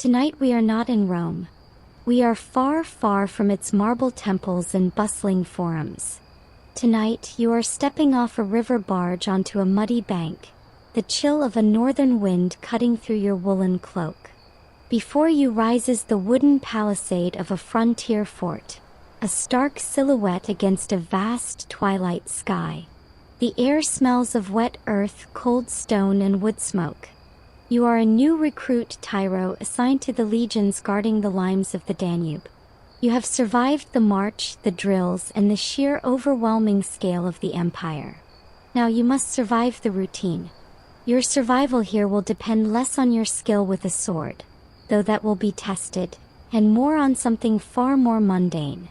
tonight we are not in Rome. We are far, far from its marble temples and bustling forums. Tonight you are stepping off a river barge onto a muddy bank, the chill of a northern wind cutting through your woolen cloak. Before you rises the wooden palisade of a frontier fort, a stark silhouette against a vast twilight sky. The air smells of wet earth, cold stone, and wood smoke. You are a new recruit tyro assigned to the legions guarding the limes of the Danube. You have survived the march, the drills, and the sheer overwhelming scale of the empire. Now you must survive the routine. Your survival here will depend less on your skill with a sword, though that will be tested, and more on something far more mundane.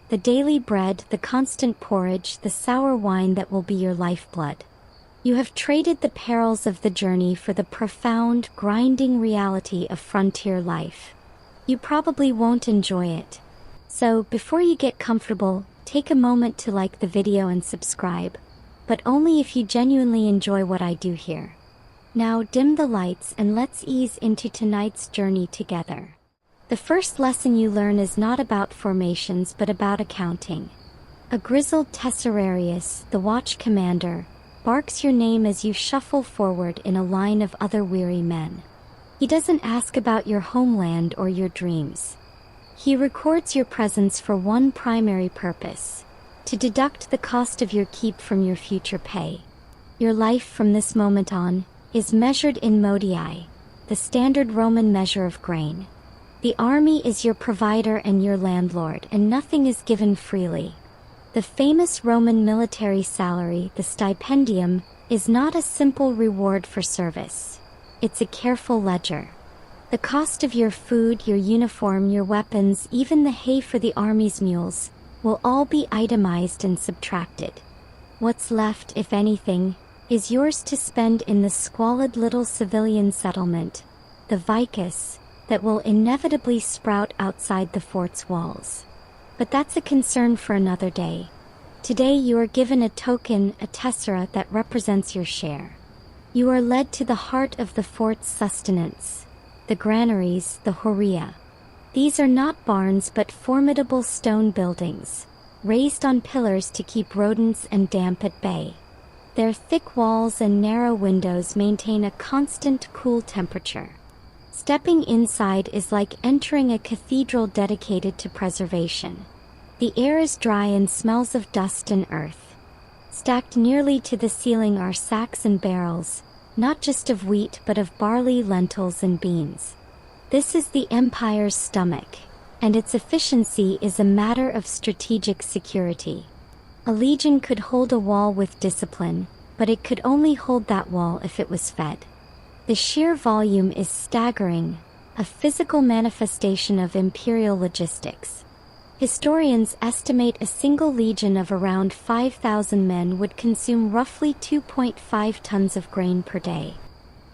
The daily bread, the constant porridge, the sour wine that will be your lifeblood. You have traded the perils of the journey for the profound, grinding reality of frontier life. You probably won't enjoy it. So, before you get comfortable, take a moment to like the video and subscribe, but only if you genuinely enjoy what I do here. Now dim the lights and let's ease into tonight's journey together. The first lesson you learn is not about formations but about accounting. A grizzled tesserarius, the watch commander, barks your name as you shuffle forward in a line of other weary men. He doesn't ask about your homeland or your dreams. He records your presence for one primary purpose: to deduct the cost of your keep from your future pay. Your life from this moment on is measured in modii, the standard Roman measure of grain. The army is your provider and your landlord, and nothing is given freely. The famous Roman military salary, the stipendium, is not a simple reward for service. It's a careful ledger. The cost of your food, your uniform, your weapons, even the hay for the army's mules, will all be itemized and subtracted. What's left, if anything, is yours to spend in the squalid little civilian settlement, the vicus, that will inevitably sprout outside the fort's walls. But that's a concern for another day. Today you are given a token, a tessera, that represents your share. You are led to the heart of the fort's sustenance, the granaries, the horia. These are not barns but formidable stone buildings, raised on pillars to keep rodents and damp at bay. Their thick walls and narrow windows maintain a constant cool temperature. Stepping inside is like entering a cathedral dedicated to preservation. The air is dry and smells of dust and earth. Stacked nearly to the ceiling are sacks and barrels, not just of wheat but of barley, lentils, and beans. This is the empire's stomach, and its efficiency is a matter of strategic security. A legion could hold a wall with discipline, but it could only hold that wall if it was fed. The sheer volume is staggering, a physical manifestation of imperial logistics. Historians estimate a single legion of around 5,000 men would consume roughly 2.5 tons of grain per day.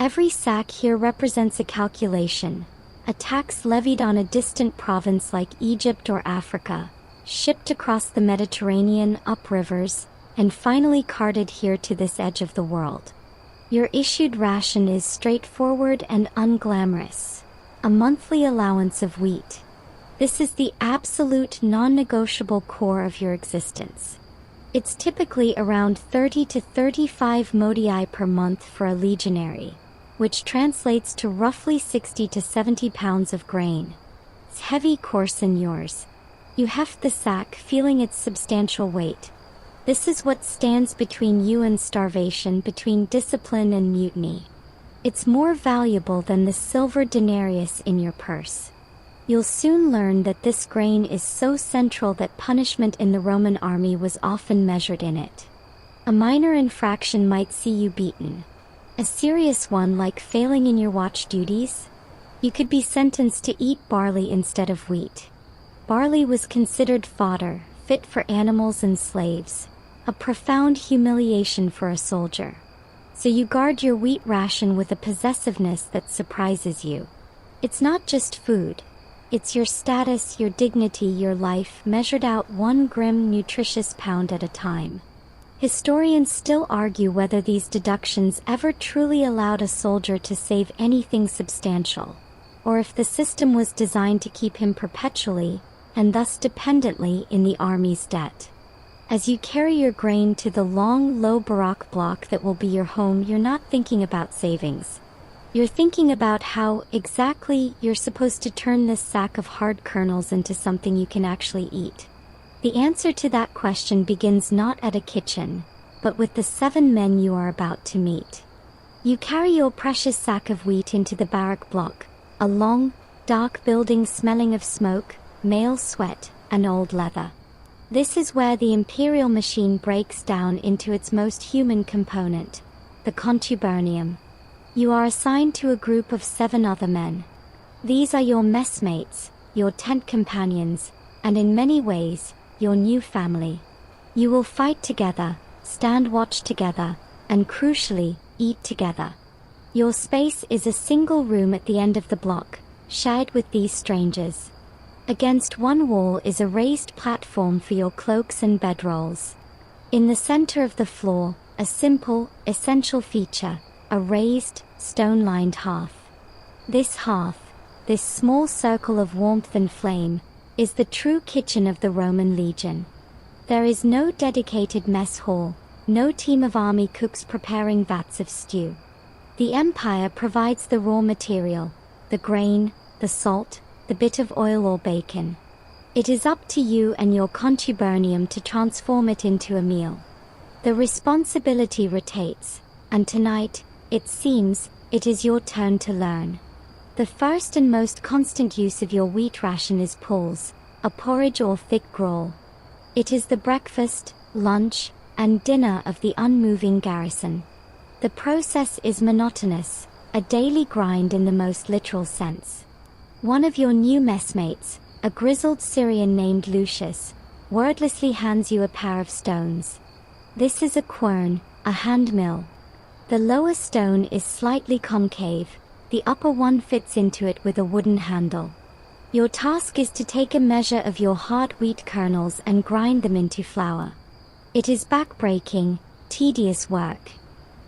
Every sack here represents a calculation, a tax levied on a distant province like Egypt or Africa, shipped across the Mediterranean, up rivers, and finally carted here to this edge of the world. Your issued ration is straightforward and unglamorous: a monthly allowance of wheat. This is the absolute non-negotiable core of your existence. It's typically around 30 to 35 modii per month for a legionary, which translates to roughly 60 to 70 pounds of grain. It's heavy, coarse, and yours. You heft the sack, feeling its substantial weight. This is what stands between you and starvation, between discipline and mutiny. It's more valuable than the silver denarius in your purse. You'll soon learn that this grain is so central that punishment in the Roman army was often measured in it. A minor infraction might see you beaten. A serious one, like failing in your watch duties, you could be sentenced to eat barley instead of wheat. Barley was considered fodder, fit for animals and slaves, a profound humiliation for a soldier. So you guard your wheat ration with a possessiveness that surprises you. It's not just food. It's your status, your dignity, your life, measured out one grim, nutritious pound at a time. Historians still argue whether these deductions ever truly allowed a soldier to save anything substantial. or if the system was designed to keep him perpetually, and thus dependently, in the army's debt. As you carry your grain to the long, low barrack block that will be your home, you're not thinking about savings. You're thinking about how, exactly, you're supposed to turn this sack of hard kernels into something you can actually eat. The answer to that question begins not at a kitchen, but with the 7 men you are about to meet. You carry your precious sack of wheat into the barrack block, a long, dark building smelling of smoke, male sweat, and old leather. This is where the imperial machine breaks down into its most human component, the contubernium. You are assigned to a group of 7 other men. These are your messmates, your tent companions, and in many ways, your new family. You will fight together, stand watch together, and crucially, eat together. Your space is a single room at the end of the block, shared with these strangers. Against one wall is a raised platform for your cloaks and bedrolls. In the center of the floor, a simple, essential feature, a raised, stone-lined hearth. This hearth, this small circle of warmth and flame, is the true kitchen of the Roman legion. There is no dedicated mess hall, no team of army cooks preparing vats of stew. The empire provides the raw material, the grain, the salt, the bit of oil or bacon. It is up to you and your contubernium to transform it into a meal. The responsibility rotates, and tonight, it seems, it is your turn to learn. The first and most constant use of your wheat ration is pulse, a porridge or thick gruel. It is the breakfast, lunch, and dinner of the unmoving garrison. The process is monotonous, a daily grind in the most literal sense. One of your new messmates, a grizzled Syrian named Lucius, wordlessly hands you a pair of stones. This is a quern, a hand mill. The lower stone is slightly concave, the upper one fits into it with a wooden handle. Your task is to take a measure of your hard wheat kernels and grind them into flour. It is back-breaking, tedious work.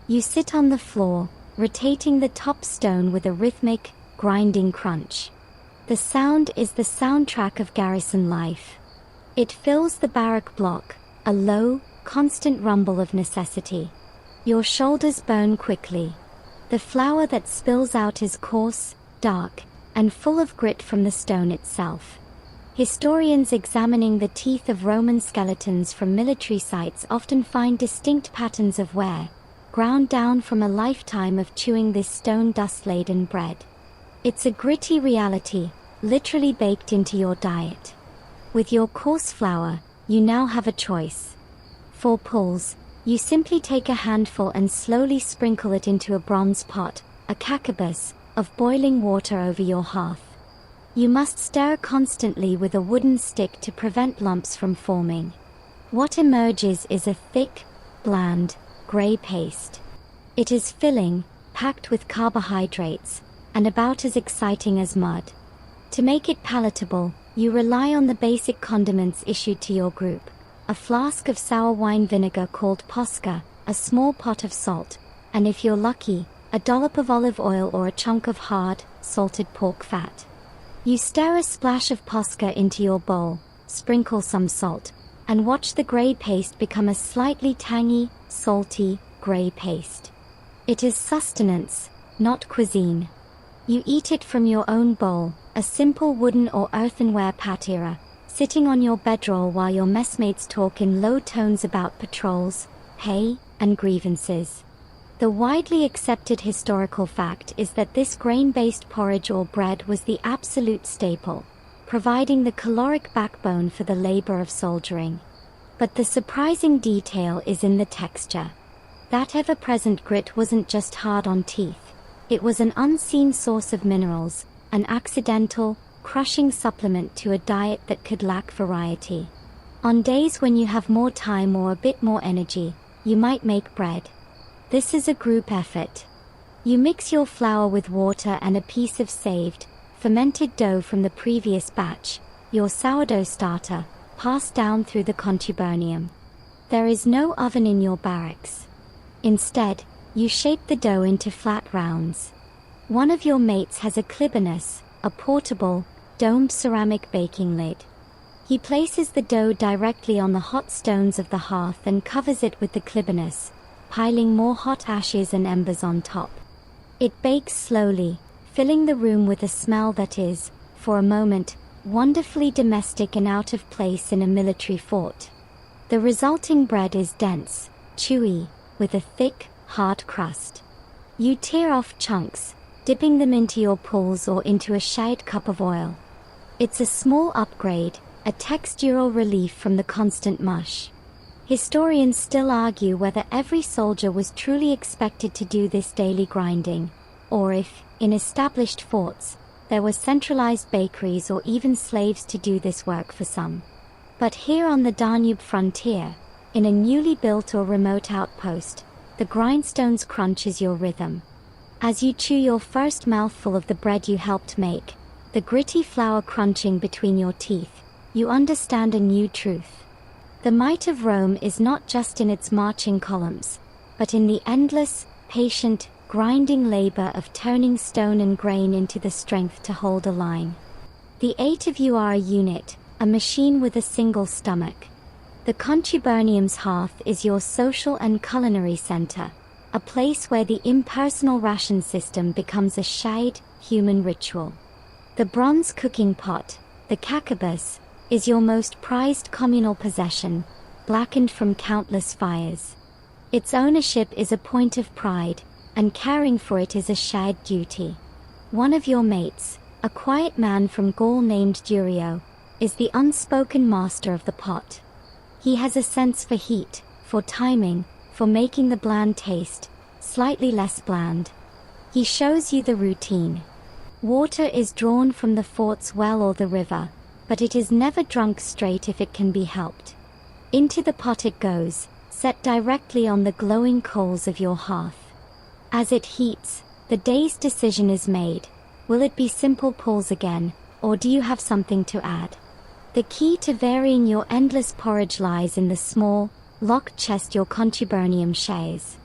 You sit on the floor, rotating the top stone with a rhythmic, grinding crunch. The sound is the soundtrack of garrison life. It fills the barrack block, a low, constant rumble of necessity. Your shoulders burn quickly. The flour that spills out is coarse, dark, and full of grit from the stone itself. Historians examining the teeth of Roman skeletons from military sites often find distinct patterns of wear, ground down from a lifetime of chewing this stone dust-laden bread. It's a gritty reality, literally baked into your diet. With your coarse flour, you now have a choice. For pulls, you simply take a handful and slowly sprinkle it into a bronze pot, a kakabas, of boiling water over your hearth. You must stir constantly with a wooden stick to prevent lumps from forming. What emerges is a thick, bland, gray paste. It is filling, packed with carbohydrates, and about as exciting as mud. To make it palatable, you rely on the basic condiments issued to your group: a flask of sour wine vinegar called posca, a small pot of salt, and if you're lucky, a dollop of olive oil or a chunk of hard, salted pork fat. You stir a splash of posca into your bowl, sprinkle some salt, and watch the gray paste become a slightly tangy, salty, gray paste. It is sustenance, not cuisine. You eat it from your own bowl, a simple wooden or earthenware patera, sitting on your bedroll while your messmates talk in low tones about patrols, pay, and grievances. The widely accepted historical fact is that this grain-based porridge or bread was the absolute staple, providing the caloric backbone for the labor of soldiering. But the surprising detail is in the texture. That ever-present grit wasn't just hard on teeth. It was an unseen source of minerals, an accidental, crushing supplement to a diet that could lack variety. On days when you have more time or a bit more energy, you might make bread. This is a group effort. You mix your flour with water and a piece of saved, fermented dough from the previous batch, your sourdough starter, passed down through the contubernium. There is no oven in your barracks. Instead, you shape the dough into flat rounds. One of your mates has a klibinus, a portable, domed ceramic baking lid. He places the dough directly on the hot stones of the hearth and covers it with the klibinus, piling more hot ashes and embers on top. It bakes slowly, filling the room with a smell that is, for a moment, wonderfully domestic and out of place in a military fort. The resulting bread is dense, chewy, with a thick, hard crust. You tear off chunks, dipping them into your pools or into a shade cup of oil. It's a small upgrade, a textural relief from the constant mush. Historians still argue whether every soldier was truly expected to do this daily grinding, or if, in established forts, there were centralized bakeries or even slaves to do this work for some. But here on the Danube frontier, in a newly built or remote outpost, the grindstone's crunch is your rhythm. As you chew your first mouthful of the bread you helped make, the gritty flour crunching between your teeth, you understand a new truth. The might of Rome is not just in its marching columns, but in the endless, patient, grinding labor of turning stone and grain into the strength to hold a line. The 8 of you are a unit, a machine with a single stomach. The Contubernium's hearth is your social and culinary center, a place where the impersonal ration system becomes a shared, human ritual. The bronze cooking pot, the kakabus, is your most prized communal possession, blackened from countless fires. Its ownership is a point of pride, and caring for it is a shared duty. One of your mates, a quiet man from Gaul named Durio, is the unspoken master of the pot. He has a sense for heat, for timing, for making the bland taste slightly less bland. He shows you the routine. Water is drawn from the fort's well or the river, but it is never drunk straight if it can be helped. Into the pot it goes, set directly on the glowing coals of your hearth. As it heats, the day's decision is made. Will it be simple pulls again, or do you have something to add? The key to varying your endless porridge lies in the small, locked chest your contubernium shares.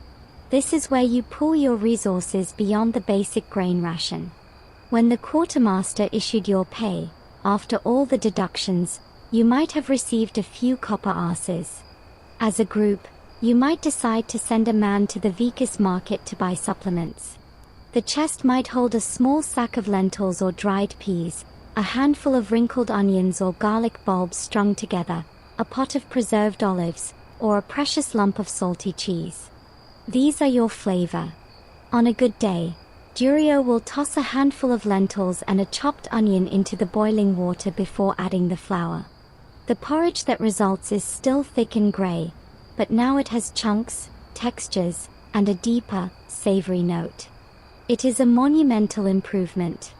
This is where you pool your resources beyond the basic grain ration. When the quartermaster issued your pay, after all the deductions, you might have received a few copper asses. As a group, you might decide to send a man to the Vicus market to buy supplements. The chest might hold a small sack of lentils or dried peas, a handful of wrinkled onions or garlic bulbs strung together, a pot of preserved olives, or a precious lump of salty cheese. These are your flavor. On a good day, Durio will toss a handful of lentils and a chopped onion into the boiling water before adding the flour. The porridge that results is still thick and gray, but now it has chunks, textures, and a deeper, savory note. It is a monumental improvement.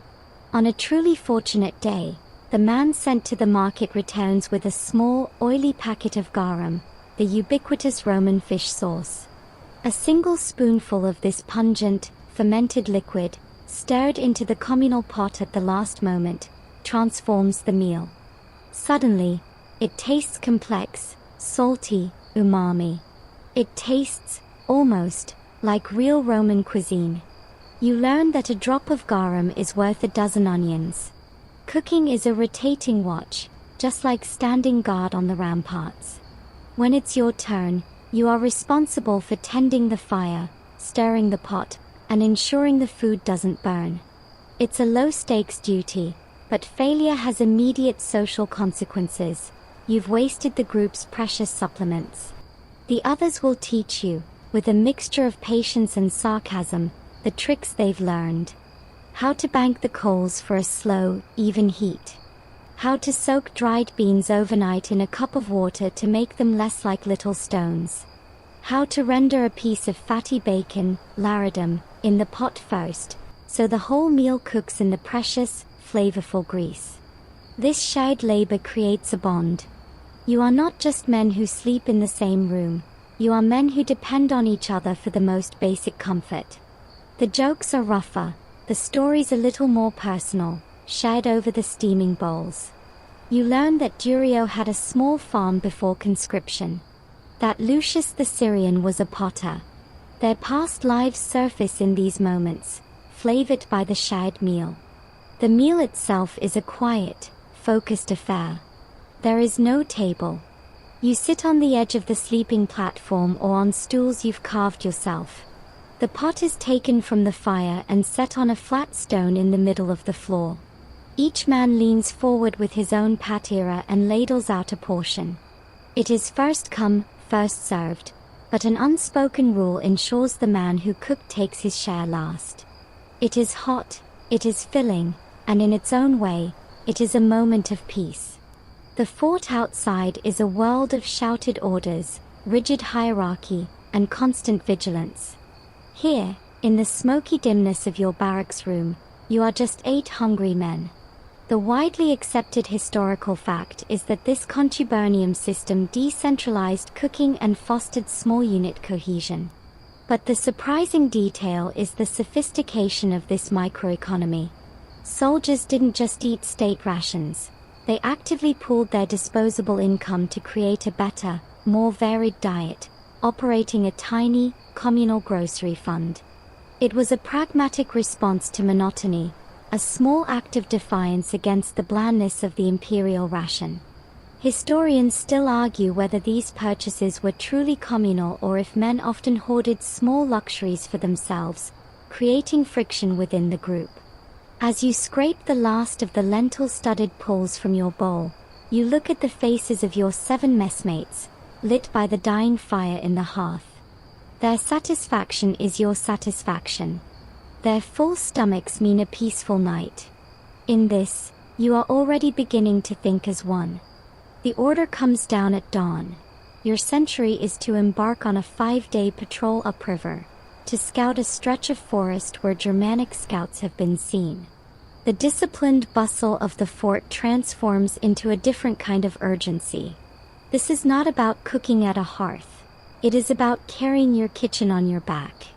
On a truly fortunate day, the man sent to the market returns with a small, oily packet of garum, the ubiquitous Roman fish sauce. A single spoonful of this pungent, fermented liquid, stirred into the communal pot at the last moment, transforms the meal. Suddenly, it tastes complex, salty, umami. It tastes, almost, like real Roman cuisine. You learn that a drop of garum is worth a dozen onions. Cooking is a rotating watch, just like standing guard on the ramparts. When it's your turn, you are responsible for tending the fire, stirring the pot, and ensuring the food doesn't burn. It's a low-stakes duty, but failure has immediate social consequences. You've wasted the group's precious supplements. The others will teach you, with a mixture of patience and sarcasm, the tricks they've learned. How to bank the coals for a slow, even heat. How to soak dried beans overnight in a cup of water to make them less like little stones. How to render a piece of fatty bacon, laridum, in the pot first, so the whole meal cooks in the precious, flavorful grease. This shared labor creates a bond. You are not just men who sleep in the same room, you are men who depend on each other for the most basic comfort. The jokes are rougher, the stories a little more personal, shared over the steaming bowls. You learn that Durio had a small farm before conscription. That Lucius the Syrian was a potter. Their past lives surface in these moments, flave it by the shared meal. The meal itself is a quiet, focused affair. There is no table. You sit on the edge of the sleeping platform or on stools you've carved yourself. The pot is taken from the fire and set on a flat stone in the middle of the floor. Each man leans forward with his own patera and ladles out a portion. It is first come, first served, but an unspoken rule ensures the man who cooked takes his share last. It is hot, it is filling, and in its own way, it is a moment of peace. The fort outside is a world of shouted orders, rigid hierarchy, and constant vigilance. Here, in the smoky dimness of your barracks room, you are just 8 hungry men. The widely accepted historical fact is that this contubernarium system decentralized cooking and fostered small unit cohesion. But the surprising detail is the sophistication of this microeconomy. Soldiers didn't just eat state rations. They actively pooled their disposable income to create a better, more varied diet, operating a tiny, communal grocery fund. It was a pragmatic response to monotony, a small act of defiance against the blandness of the imperial ration. Historians still argue whether these purchases were truly communal or if men often hoarded small luxuries for themselves, creating friction within the group. As you scrape the last of the lentil-studded pulls from your bowl, you look at the faces of your 7 messmates, lit by the dying fire in the hearth. Their satisfaction is your satisfaction. Their full stomachs mean a peaceful night. In this, you are already beginning to think as one. The order comes down at dawn. Your century is to embark on a 5-day patrol upriver, to scout a stretch of forest where Germanic scouts have been seen. The disciplined bustle of the fort transforms into a different kind of urgency. This is not about cooking at a hearth. It is about carrying your kitchen on your back.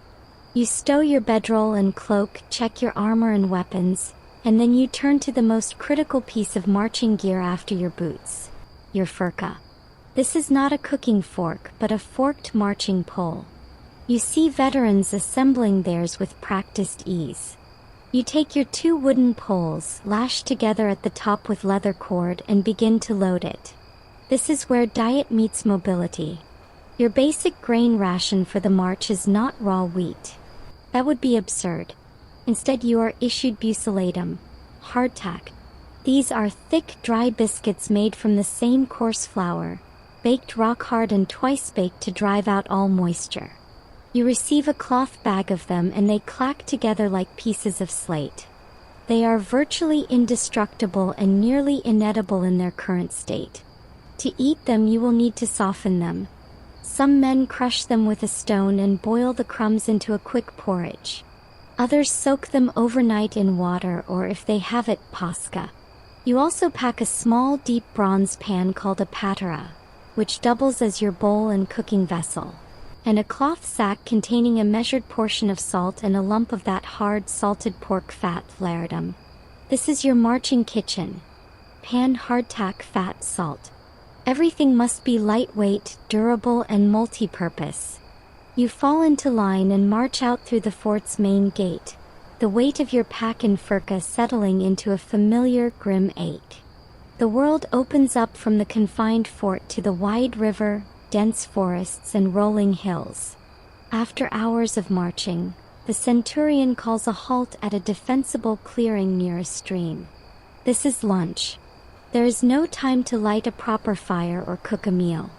You stow your bedroll and cloak, check your armor and weapons, and then you turn to the most critical piece of marching gear after your boots, your furka. This is not a cooking fork, but a forked marching pole. You see veterans assembling theirs with practiced ease. You take your 2 wooden poles, lashed together at the top with leather cord, and begin to load it. This is where diet meets mobility. Your basic grain ration for the march is not raw wheat. That would be absurd. Instead, you are issued bucelatum, hardtack. These are thick, dry biscuits made from the same coarse flour, baked rock hard and twice baked to drive out all moisture. You receive a cloth bag of them and they clack together like pieces of slate. They are virtually indestructible and nearly inedible in their current state. To eat them, you will need to soften them. Some men crush them with a stone and boil the crumbs into a quick porridge. Others soak them overnight in water or, if they have it, pasca. You also pack a small deep bronze pan called a patera, which doubles as your bowl and cooking vessel, and a cloth sack containing a measured portion of salt and a lump of that hard salted pork fat, laerdum. This is your marching kitchen. Pan, hardtack, fat, salt. Everything must be lightweight, durable, and multi-purpose. You fall into line and march out through the fort's main gate, the weight of your pack and furka settling into a familiar, grim ache. The world opens up from the confined fort to the wide river, dense forests, and rolling hills. After hours of marching, the centurion calls a halt at a defensible clearing near a stream. This is lunch. There is no time to light a proper fire or cook a meal.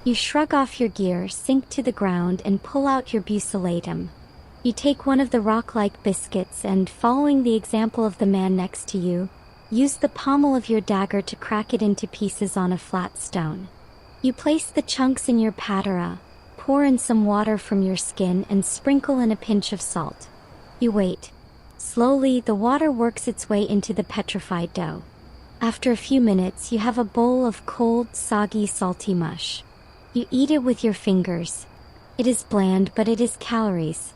You shrug off your gear, sink to the ground, and pull out your bucelatum. You take one of the rock-like biscuits and, following the example of the man next to you, use the pommel of your dagger to crack it into pieces on a flat stone. You place the chunks in your patera, pour in some water from your skin, and sprinkle in a pinch of salt. You wait. Slowly, the water works its way into the petrified dough. After a few minutes, you have a bowl of cold, soggy, salty mush. You eat it with your fingers. It is bland, but it is calories.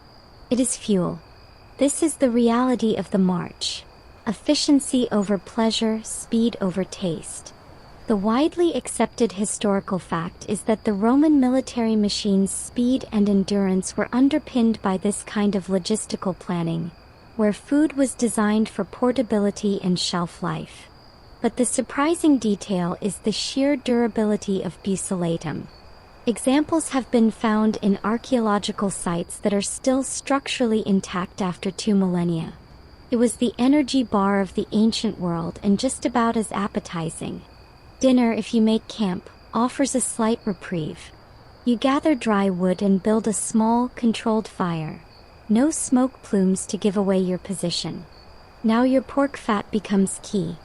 It is fuel. This is the reality of the march. Efficiency over pleasure, speed over taste. The widely accepted historical fact is that the Roman military machine's speed and endurance were underpinned by this kind of logistical planning, where food was designed for portability and shelf life. But the surprising detail is the sheer durability of butylatum. Examples have been found in archaeological sites that are still structurally intact after 2 millennia. It was the energy bar of the ancient world and just about as appetizing. Dinner, if you make camp, offers a slight reprieve. You gather dry wood and build a small, controlled fire. No smoke plumes to give away your position. Now your pork fat becomes key.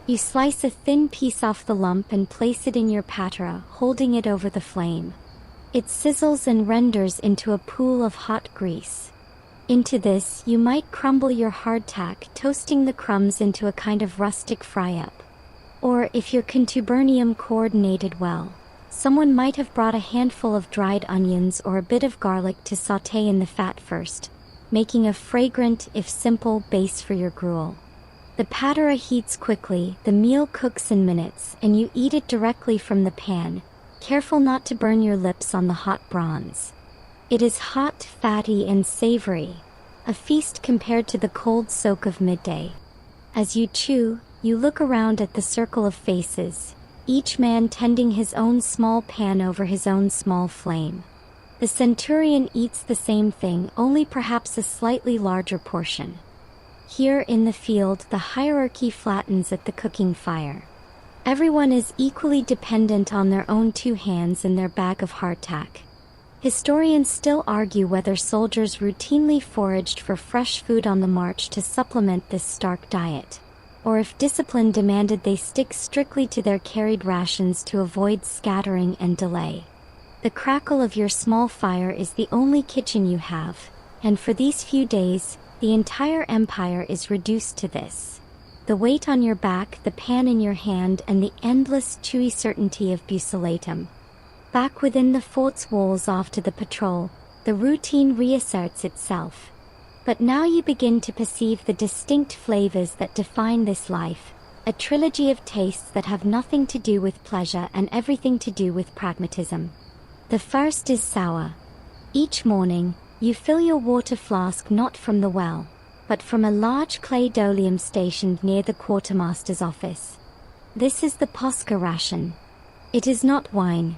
You slice a thin piece off the lump and place it in your patra, holding it over the flame. It sizzles and renders into a pool of hot grease. Into this, you might crumble your hardtack, toasting the crumbs into a kind of rustic fry-up. Or, if your contubernum coordinated well, someone might have brought a handful of dried onions or a bit of garlic to sauté in the fat first, making a fragrant, if simple, base for your gruel. The patera heats quickly, the meal cooks in minutes, and you eat it directly from the pan, careful not to burn your lips on the hot bronze. It is hot, fatty, and savory, a feast compared to the cold soak of midday. As you chew, you look around at the circle of faces, each man tending his own small pan over his own small flame. The centurion eats the same thing, only perhaps a slightly larger portion. Here in the field, the hierarchy flattens at the cooking fire. Everyone is equally dependent on their own 2 hands and their bag of hardtack. Historians still argue whether soldiers routinely foraged for fresh food on the march to supplement this stark diet, or if discipline demanded they stick strictly to their carried rations to avoid scattering and delay. The crackle of your small fire is the only kitchen you have, and for these few days, the entire empire is reduced to this. The weight on your back, the pan in your hand, and the endless chewy certainty of butylatum. Back within the fort's walls off to the patrol, the routine reasserts itself. But now you begin to perceive the distinct flavors that define this life, a trilogy of tastes that have nothing to do with pleasure and everything to do with pragmatism. The first is sour. Each morning, you fill your water flask not from the well, but from a large clay dolium stationed near the quartermaster's office. This is the posca ration. It is not wine.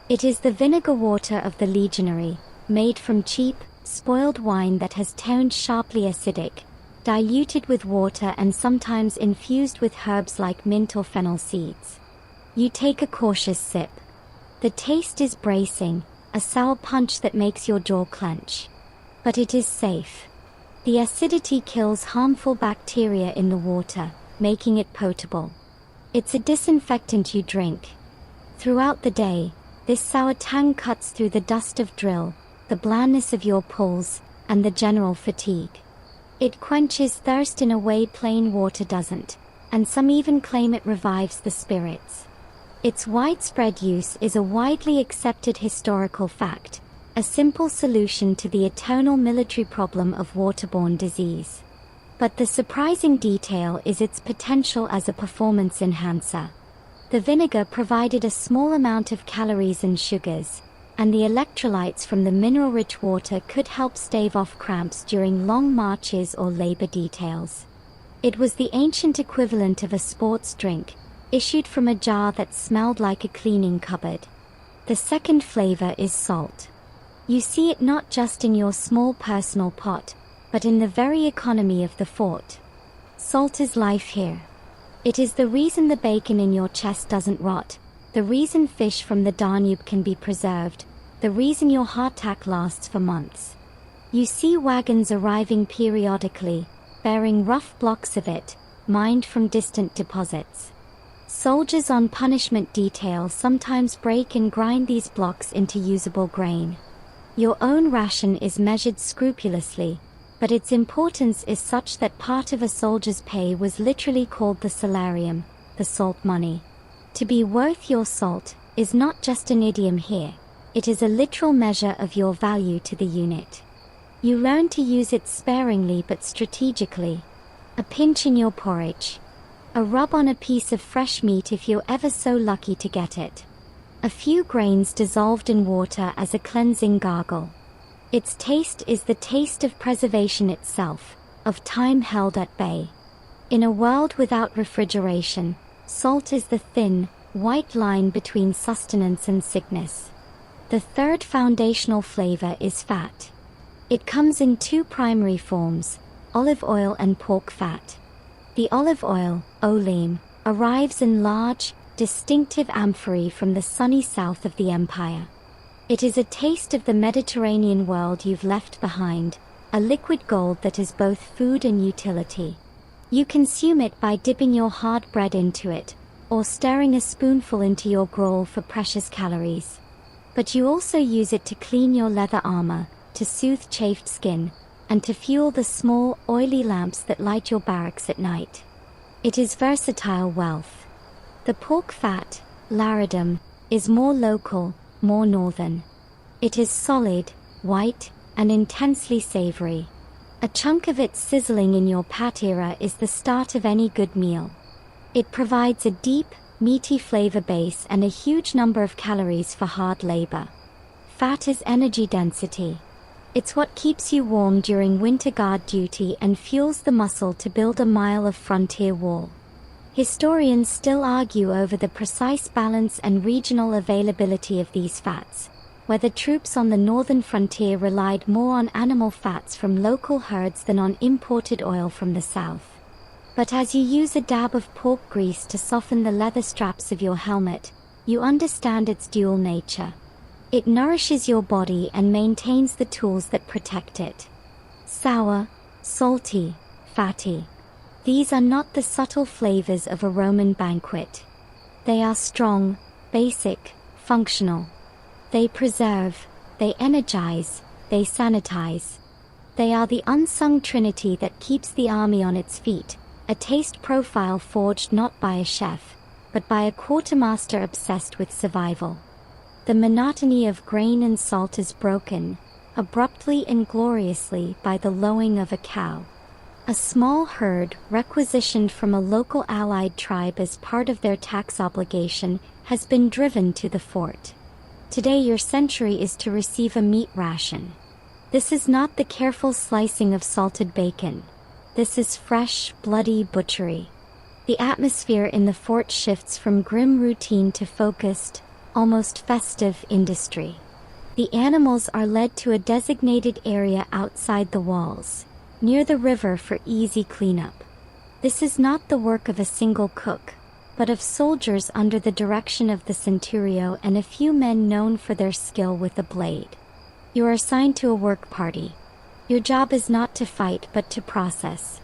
It is the vinegar water of the legionary, made from cheap, spoiled wine that has turned sharply acidic, diluted with water and sometimes infused with herbs like mint or fennel seeds. You take a cautious sip. The taste is bracing, a sour punch that makes your jaw clench. But it is safe. The acidity kills harmful bacteria in the water, making it potable. It's a disinfectant you drink. Throughout the day, this sour tang cuts through the dust of drill, the blandness of your pulse, and the general fatigue. It quenches thirst in a way plain water doesn't, and some even claim it revives the spirits. Its widespread use is a widely accepted historical fact, a simple solution to the eternal military problem of waterborne disease. But the surprising detail is its potential as a performance enhancer. The vinegar provided a small amount of calories and sugars, and the electrolytes from the mineral-rich water could help stave off cramps during long marches or labor details. It was the ancient equivalent of a sports drink, issued from a jar that smelled like a cleaning cupboard. The second flavor is salt. You see it not just in your small personal pot, but in the very economy of the fort. Salt is life here. It is the reason the bacon in your chest doesn't rot, the reason fish from the Danube can be preserved, the reason your hardtack lasts for months. You see wagons arriving periodically, bearing rough blocks of it, mined from distant deposits. Soldiers on punishment detail sometimes break and grind these blocks into usable grain. Your own ration is measured scrupulously, but its importance is such that part of a soldier's pay was literally called the salarium, the salt money. To be worth your salt is not just an idiom here, it is a literal measure of your value to the unit. You learn to use it sparingly but strategically. A pinch in your porridge. A rub on a piece of fresh meat if you're ever so lucky to get it. A few grains dissolved in water as a cleansing gargle. Its taste is the taste of preservation itself, of time held at bay. In a world without refrigeration, salt is the thin, white line between sustenance and sickness. The third foundational flavor is fat. It comes in two primary forms, olive oil and pork fat. The olive oil, oleum, arrives in large, distinctive amphorae from the sunny south of the empire. It is a taste of the Mediterranean world you've left behind, a liquid gold that is both food and utility. You consume it by dipping your hard bread into it, or stirring a spoonful into your gruel for precious calories. But you also use it to clean your leather armor, to soothe chafed skin, and to fuel the small, oily lamps that light your barracks at night. It is versatile wealth. The pork fat, Narrated, is more local, more northern. It is solid, white, and intensely savory. A chunk of it sizzling in your patera is the start of any good meal. It provides a deep, meaty flavor base and a huge number of calories for hard labor. Fat is energy density. It's what keeps you warm during winter guard duty and fuels the muscle to build a mile of frontier wall. Historians still argue over the precise balance and regional availability of these fats, whether troops on the northern frontier relied more on animal fats from local herds than on imported oil from the south. But as you use a dab of pork grease to soften the leather straps of your helmet, you understand its dual nature. It nourishes your body and maintains the tools that protect it. Sour, salty, fatty. These are not the subtle flavors of a Roman banquet. They are strong, basic, functional. They preserve, they energize, they sanitize. They are the unsung trinity that keeps the army on its feet, a taste profile forged not by a chef, but by a quartermaster obsessed with survival. The monotony of grain and salt is broken, abruptly and gloriously, by the lowing of a cow. A small herd, requisitioned from a local allied tribe as part of their tax obligation, has been driven to the fort. Today your sentry is to receive a meat ration. This is not the careful slicing of salted bacon. This is fresh, bloody butchery. The atmosphere in the fort shifts from grim routine to focused, almost festive industry. The animals are led to a designated area outside the walls, near the river for easy cleanup. This is not the work of a single cook, but of soldiers under the direction of the centurio and a few men known for their skill with the blade. You are assigned to a work party. Your job is not to fight but to process.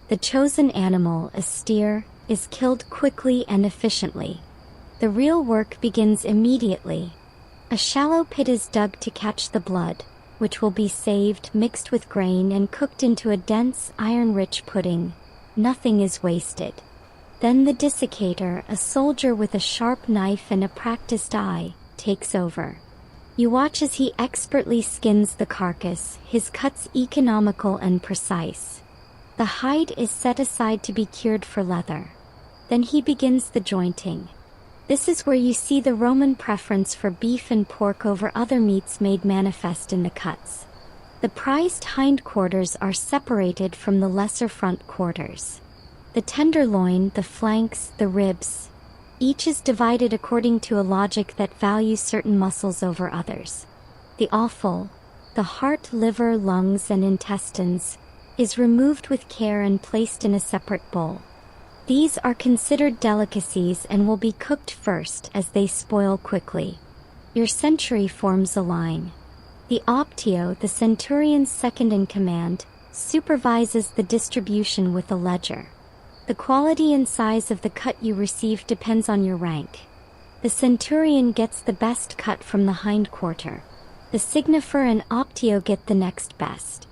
The chosen animal, a steer, is killed quickly and efficiently. The real work begins immediately. A shallow pit is dug to catch the blood, which will be saved, mixed with grain, and cooked into a dense, iron-rich pudding. Nothing is wasted. Then the desiccator, a soldier with a sharp knife and a practiced eye, takes over. You watch as he expertly skins the carcass, his cuts economical and precise. The hide is set aside to be cured for leather. Then he begins the jointing. This is where you see the Roman preference for beef and pork over other meats made manifest in the cuts. The prized hindquarters are separated from the lesser front quarters. The tenderloin, the flanks, the ribs, each is divided according to a logic that values certain muscles over others. The offal, the heart, liver, lungs, and intestines, is removed with care and placed in a separate bowl. These are considered delicacies and will be cooked first as they spoil quickly. Your sentry forms a line. The optio, the centurion's second in command, supervises the distribution with a ledger. The quality and size of the cut you receive depends on your rank. The centurion gets the best cut from the hindquarter. The signifer and optio get the next best.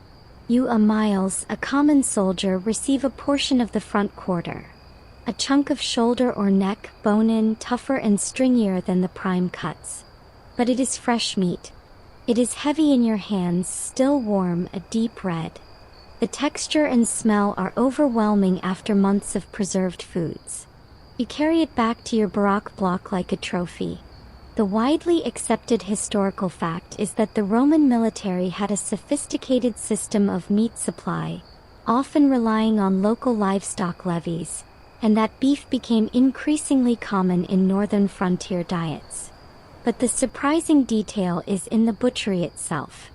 You, miles, a common soldier, receive a portion of the front quarter. A chunk of shoulder or neck, bone-in, tougher and stringier than the prime cuts. But it is fresh meat. It is heavy in your hands, still warm, a deep red. The texture and smell are overwhelming after months of preserved foods. You carry it back to your barack block like a trophy. The widely accepted historical fact is that the Roman military had a sophisticated system of meat supply, often relying on local livestock levies, and that beef became increasingly common in northern frontier diets. But the surprising detail is in the butchery itself.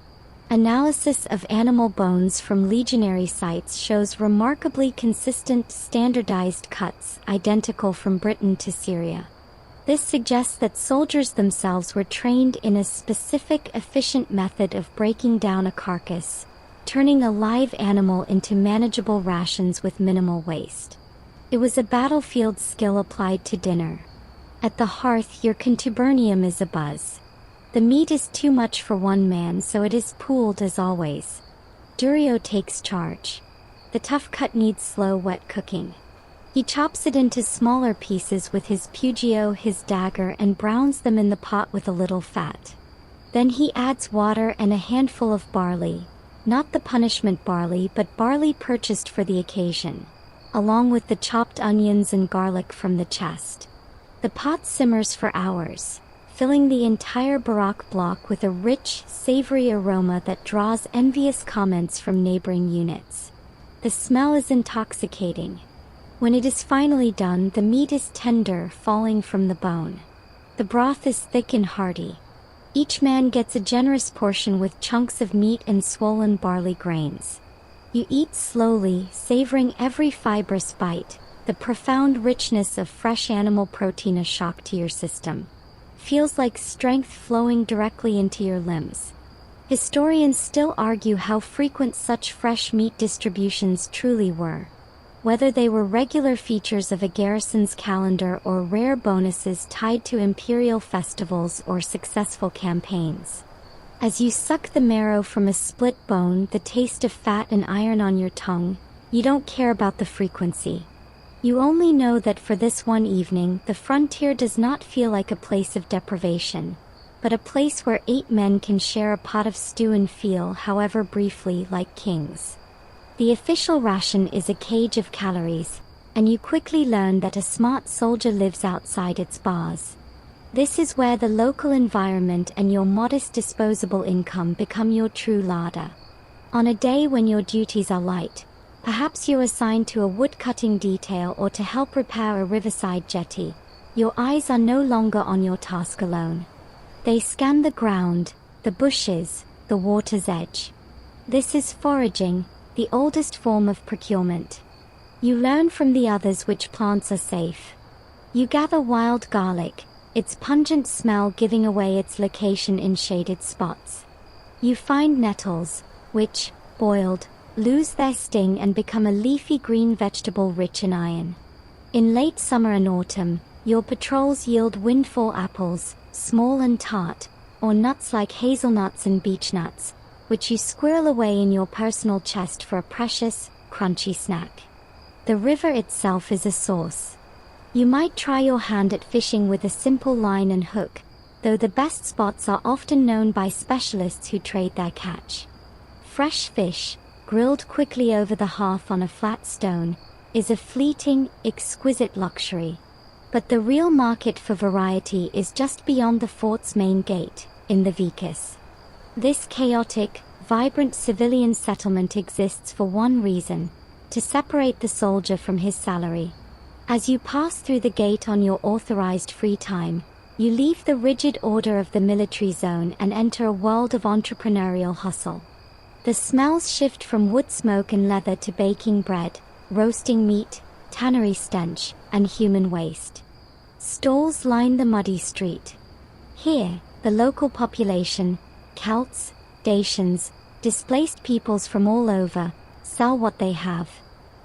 Analysis of animal bones from legionary sites shows remarkably consistent, standardized cuts, identical from Britain to Syria. This suggests that soldiers themselves were trained in a specific, efficient method of breaking down a carcass, turning a live animal into manageable rations with minimal waste. It was a battlefield skill applied to dinner. At the hearth, your contubernium is abuzz. The meat is too much for one man, so it is pooled as always. Durio takes charge. The tough cut needs slow, wet cooking. He chops it into smaller pieces with his pugio, his dagger, and browns them in the pot with a little fat. Then he adds water and a handful of barley, not the punishment barley but barley purchased for the occasion, along with the chopped onions and garlic from the chest. The pot simmers for hours, filling the entire barack block with a rich, savory aroma that draws envious comments from neighboring units. The smell is intoxicating. When it is finally done, the meat is tender, falling from the bone. The broth is thick and hearty. Each man gets a generous portion with chunks of meat and swollen barley grains. You eat slowly, savoring every fibrous bite, the profound richness of fresh animal protein a shock to your system. Feels like strength flowing directly into your limbs. Historians still argue how frequent such fresh meat distributions truly were. Whether they were regular features of a garrison's calendar or rare bonuses tied to imperial festivals or successful campaigns. As you suck the marrow from a split bone, the taste of fat and iron on your tongue, you don't care about the frequency. You only know that for this one evening, the frontier does not feel like a place of deprivation, but a place where 8 men can share a pot of stew and feel, however briefly, like kings. The official ration is a cage of calories, and you quickly learn that a smart soldier lives outside its bars. This is where the local environment and your modest disposable income become your true larder. On a day when your duties are light, perhaps you're assigned to a wood-cutting detail or to help repair a riverside jetty, your eyes are no longer on your task alone. They scan the ground, the bushes, the water's edge. This is foraging, the oldest form of procurement. You learn from the others which plants are safe. You gather wild garlic, its pungent smell giving away its location in shaded spots. You find nettles, which, boiled, lose their sting and become a leafy green vegetable rich in iron. In late summer and autumn, your patrols yield windfall apples, small and tart, or nuts like hazelnuts and beechnuts, which you squirrel away in your personal chest for a precious, crunchy snack. The river itself is a source. You might try your hand at fishing with a simple line and hook, though the best spots are often known by specialists who trade their catch. Fresh fish, grilled quickly over the hearth on a flat stone, is a fleeting, exquisite luxury. But the real market for variety is just beyond the fort's main gate, in the vicus. This chaotic, vibrant civilian settlement exists for one reason: to separate the soldier from his salary. As you pass through the gate on your authorized free time, you leave the rigid order of the military zone and enter a world of entrepreneurial hustle. The smells shift from wood smoke and leather to baking bread, roasting meat, tannery stench, and human waste. Stalls line the muddy street. Here, the local population, Celts, Dacians, displaced peoples from all over, sell what they have.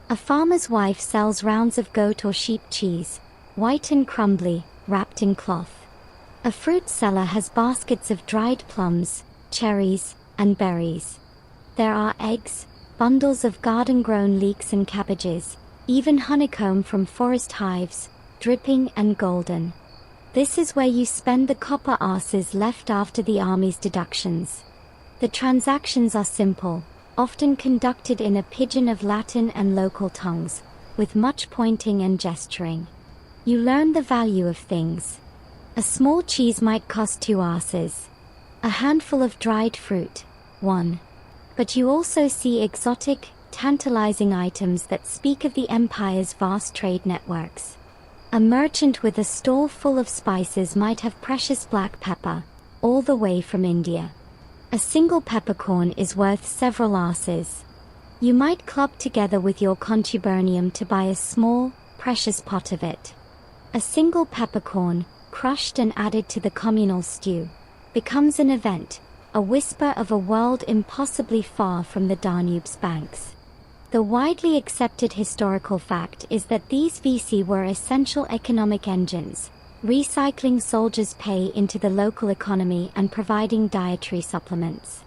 A farmer's wife sells rounds of goat or sheep cheese, white and crumbly, wrapped in cloth. A fruit seller has baskets of dried plums, cherries, and berries. There are eggs, bundles of garden-grown leeks and cabbages, even honeycomb from forest hives, dripping and golden. This is where you spend the copper asses left after the army's deductions. The transactions are simple, often conducted in a pidgin of Latin and local tongues, with much pointing and gesturing. You learn the value of things. A small cheese might cost 2 asses. A handful of dried fruit, 1. But you also see exotic, tantalizing items that speak of the empire's vast trade networks. A merchant with a store full of spices might have precious black pepper, all the way from India. A single peppercorn is worth several asses. You might club together with your contubernarium to buy a small, precious pot of it. A single peppercorn, crushed and added to the communal stew, becomes an event, a whisper of a world impossibly far from the Danube's banks. The widely accepted historical fact is that these vici were essential economic engines, recycling soldiers' pay into the local economy and providing dietary supplements.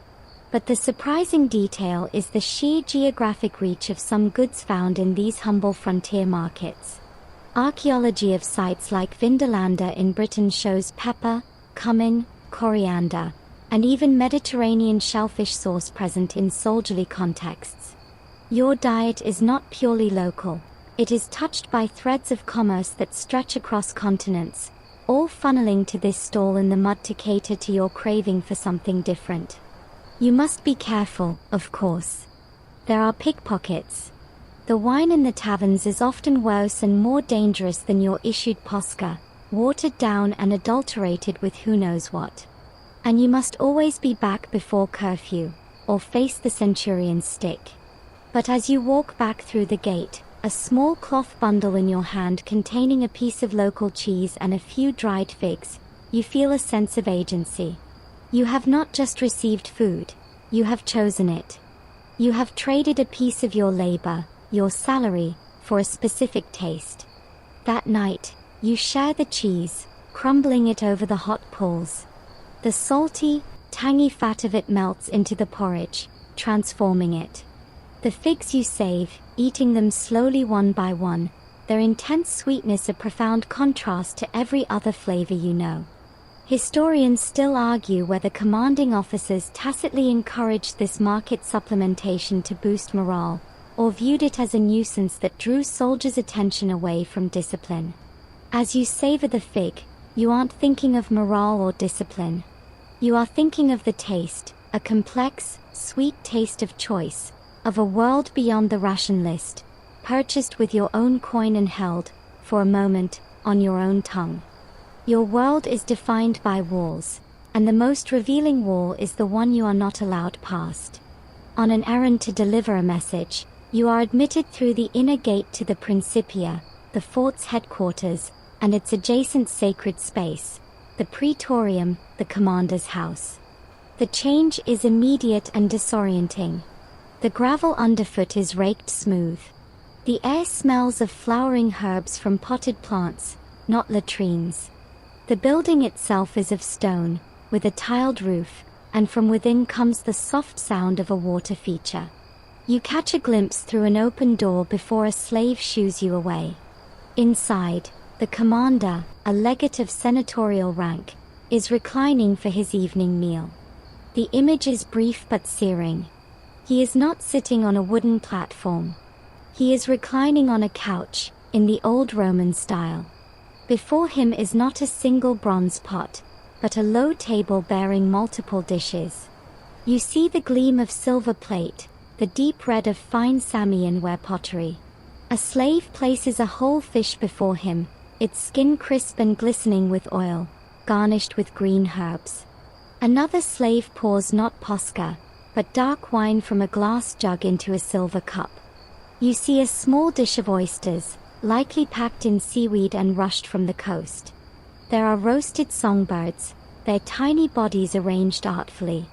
But the surprising detail is the sheer geographic reach of some goods found in these humble frontier markets. Archaeology of sites like Vindolanda in Britain shows pepper, cumin, coriander, and even Mediterranean shellfish sauce present in soldierly contexts. Your diet is not purely local. It is touched by threads of commerce that stretch across continents, all funneling to this stall in the mud to cater to your craving for something different. You must be careful, of course. There are pickpockets. The wine in the taverns is often worse and more dangerous than your issued posca, watered down and adulterated with who knows what. And you must always be back before curfew, or face the centurion's stick. But as you walk back through the gate, a small cloth bundle in your hand containing a piece of local cheese and a few dried figs, you feel a sense of agency. You have not just received food, you have chosen it. You have traded a piece of your labor, your salary, for a specific taste. That night, you share the cheese, crumbling it over the hot coals. The salty, tangy fat of it melts into the porridge, transforming it. The figs you save, eating them slowly one by one, their intense sweetness a profound contrast to every other flavor you know. Historians still argue whether commanding officers tacitly encouraged this market supplementation to boost morale, or viewed it as a nuisance that drew soldiers' attention away from discipline. As you savor the fig, you aren't thinking of morale or discipline. You are thinking of the taste, a complex, sweet taste of choice, of a world beyond the ration list, purchased with your own coin and held, for a moment, on your own tongue. Your world is defined by walls, and the most revealing wall is the one you are not allowed past. On an errand to deliver a message, you are admitted through the inner gate to the Principia, the fort's headquarters, and its adjacent sacred space, the Praetorium, the commander's house. The change is immediate and disorienting. The gravel underfoot is raked smooth. The air smells of flowering herbs from potted plants, not latrines. The building itself is of stone, with a tiled roof, and from within comes the soft sound of a water feature. You catch a glimpse through an open door before a slave shoos you away. Inside, the commander, a legate of senatorial rank, is reclining for his evening meal. The image is brief but searing. He is not sitting on a wooden platform. He is reclining on a couch, in the old Roman style. Before him is not a single bronze pot, but a low table bearing multiple dishes. You see the gleam of silver plate, the deep red of fine Samian-ware pottery. A slave places a whole fish before him, its skin crisp and glistening with oil, garnished with green herbs. Another slave pours not posca, but dark wine from a glass jug into a silver cup. You see a small dish of oysters, likely packed in seaweed and rushed from the coast. There are roasted songbirds, their tiny bodies arranged artfully.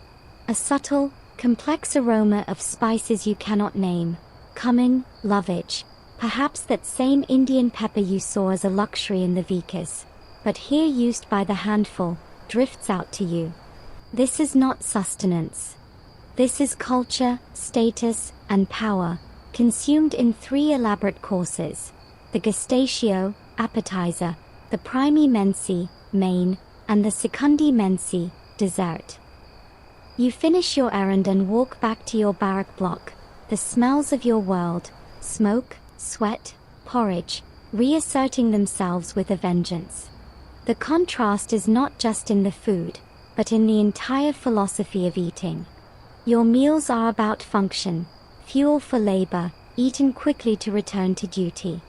A subtle, complex aroma of spices you cannot name, cumin, lovage, perhaps that same Indian pepper you saw as a luxury in the Vicus, but here used by the handful, drifts out to you. This is not sustenance. This is culture, status, and power, consumed in 3 elaborate courses: the gestatio, appetizer, the primi mensi, main, and the secundi mensi, dessert. You finish your errand and walk back to your barrack block, the smells of your world, smoke, sweat, porridge, reasserting themselves with a vengeance. The contrast is not just in the food, but in the entire philosophy of eating. Your meals are about function, fuel for labor, eaten quickly to return to duty.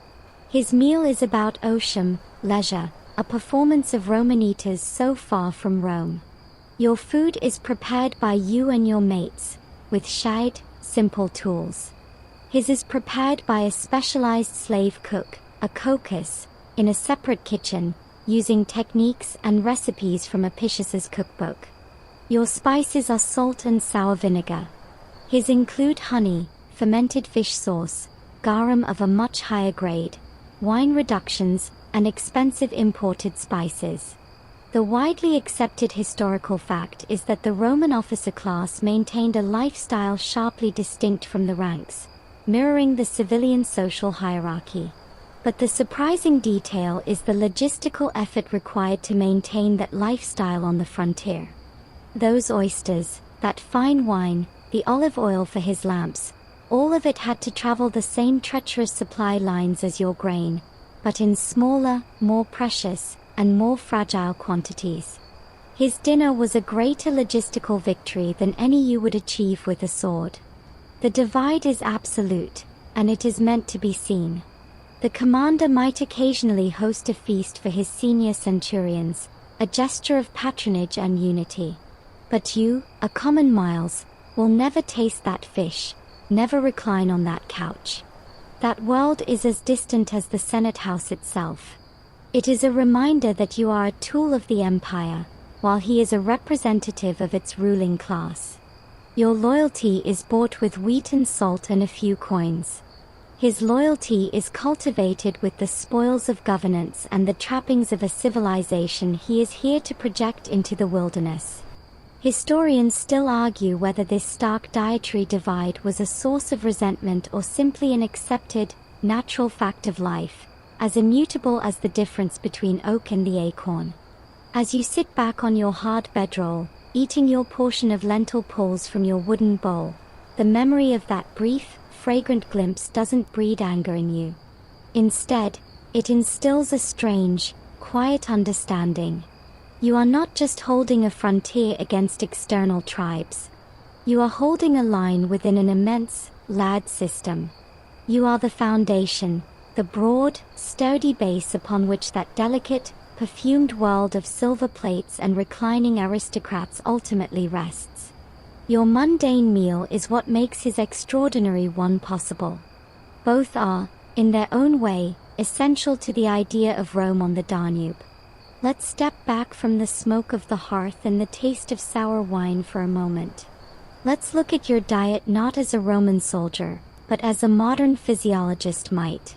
His meal is about otium, leisure, a performance of Roman eaters so far from Rome. Your food is prepared by you and your mates, with shade, simple tools. His is prepared by a specialized slave cook, a coarse, in a separate kitchen, using techniques and recipes from Apicius's cookbook. Your spices are salt and sour vinegar. His include honey, fermented fish sauce, garum of a much higher grade, wine reductions, and expensive imported spices. The widely accepted historical fact is that the Roman officer class maintained a lifestyle sharply distinct from the ranks, mirroring the civilian social hierarchy. But the surprising detail is the logistical effort required to maintain that lifestyle on the frontier. Those oysters, that fine wine, the olive oil for his lamps, all of it had to travel the same treacherous supply lines as your grain, but in smaller, more precious, and more fragile quantities. His dinner was a greater logistical victory than any you would achieve with a sword. The divide is absolute, and it is meant to be seen. The commander might occasionally host a feast for his senior centurions, a gesture of patronage and unity. But you, a common Miles, will never taste that fish, never recline on that couch. That world is as distant as the Senate House itself. It is a reminder that you are a tool of the empire, while he is a representative of its ruling class. Your loyalty is bought with wheat and salt and a few coins. His loyalty is cultivated with the spoils of governance and the trappings of a civilization he is here to project into the wilderness. Historians still argue whether this stark dietary divide was a source of resentment or simply an accepted, natural fact of life, as immutable as the difference between oak and the acorn. As you sit back on your hard bedroll, eating your portion of lentil pulse from your wooden bowl, the memory of that brief, fragrant glimpse doesn't breed anger in you. Instead, it instills a strange, quiet understanding. You are not just holding a frontier against external tribes. You are holding a line within an immense, layered system. You are the foundation, the broad, sturdy base upon which that delicate, perfumed world of silver plates and reclining aristocrats ultimately rests. Your mundane meal is what makes his extraordinary one possible. Both are, in their own way, essential to the idea of Rome on the Danube. Let's step back from the smoke of the hearth and the taste of sour wine for a moment. Let's look at your diet not as a Roman soldier, but as a modern physiologist might.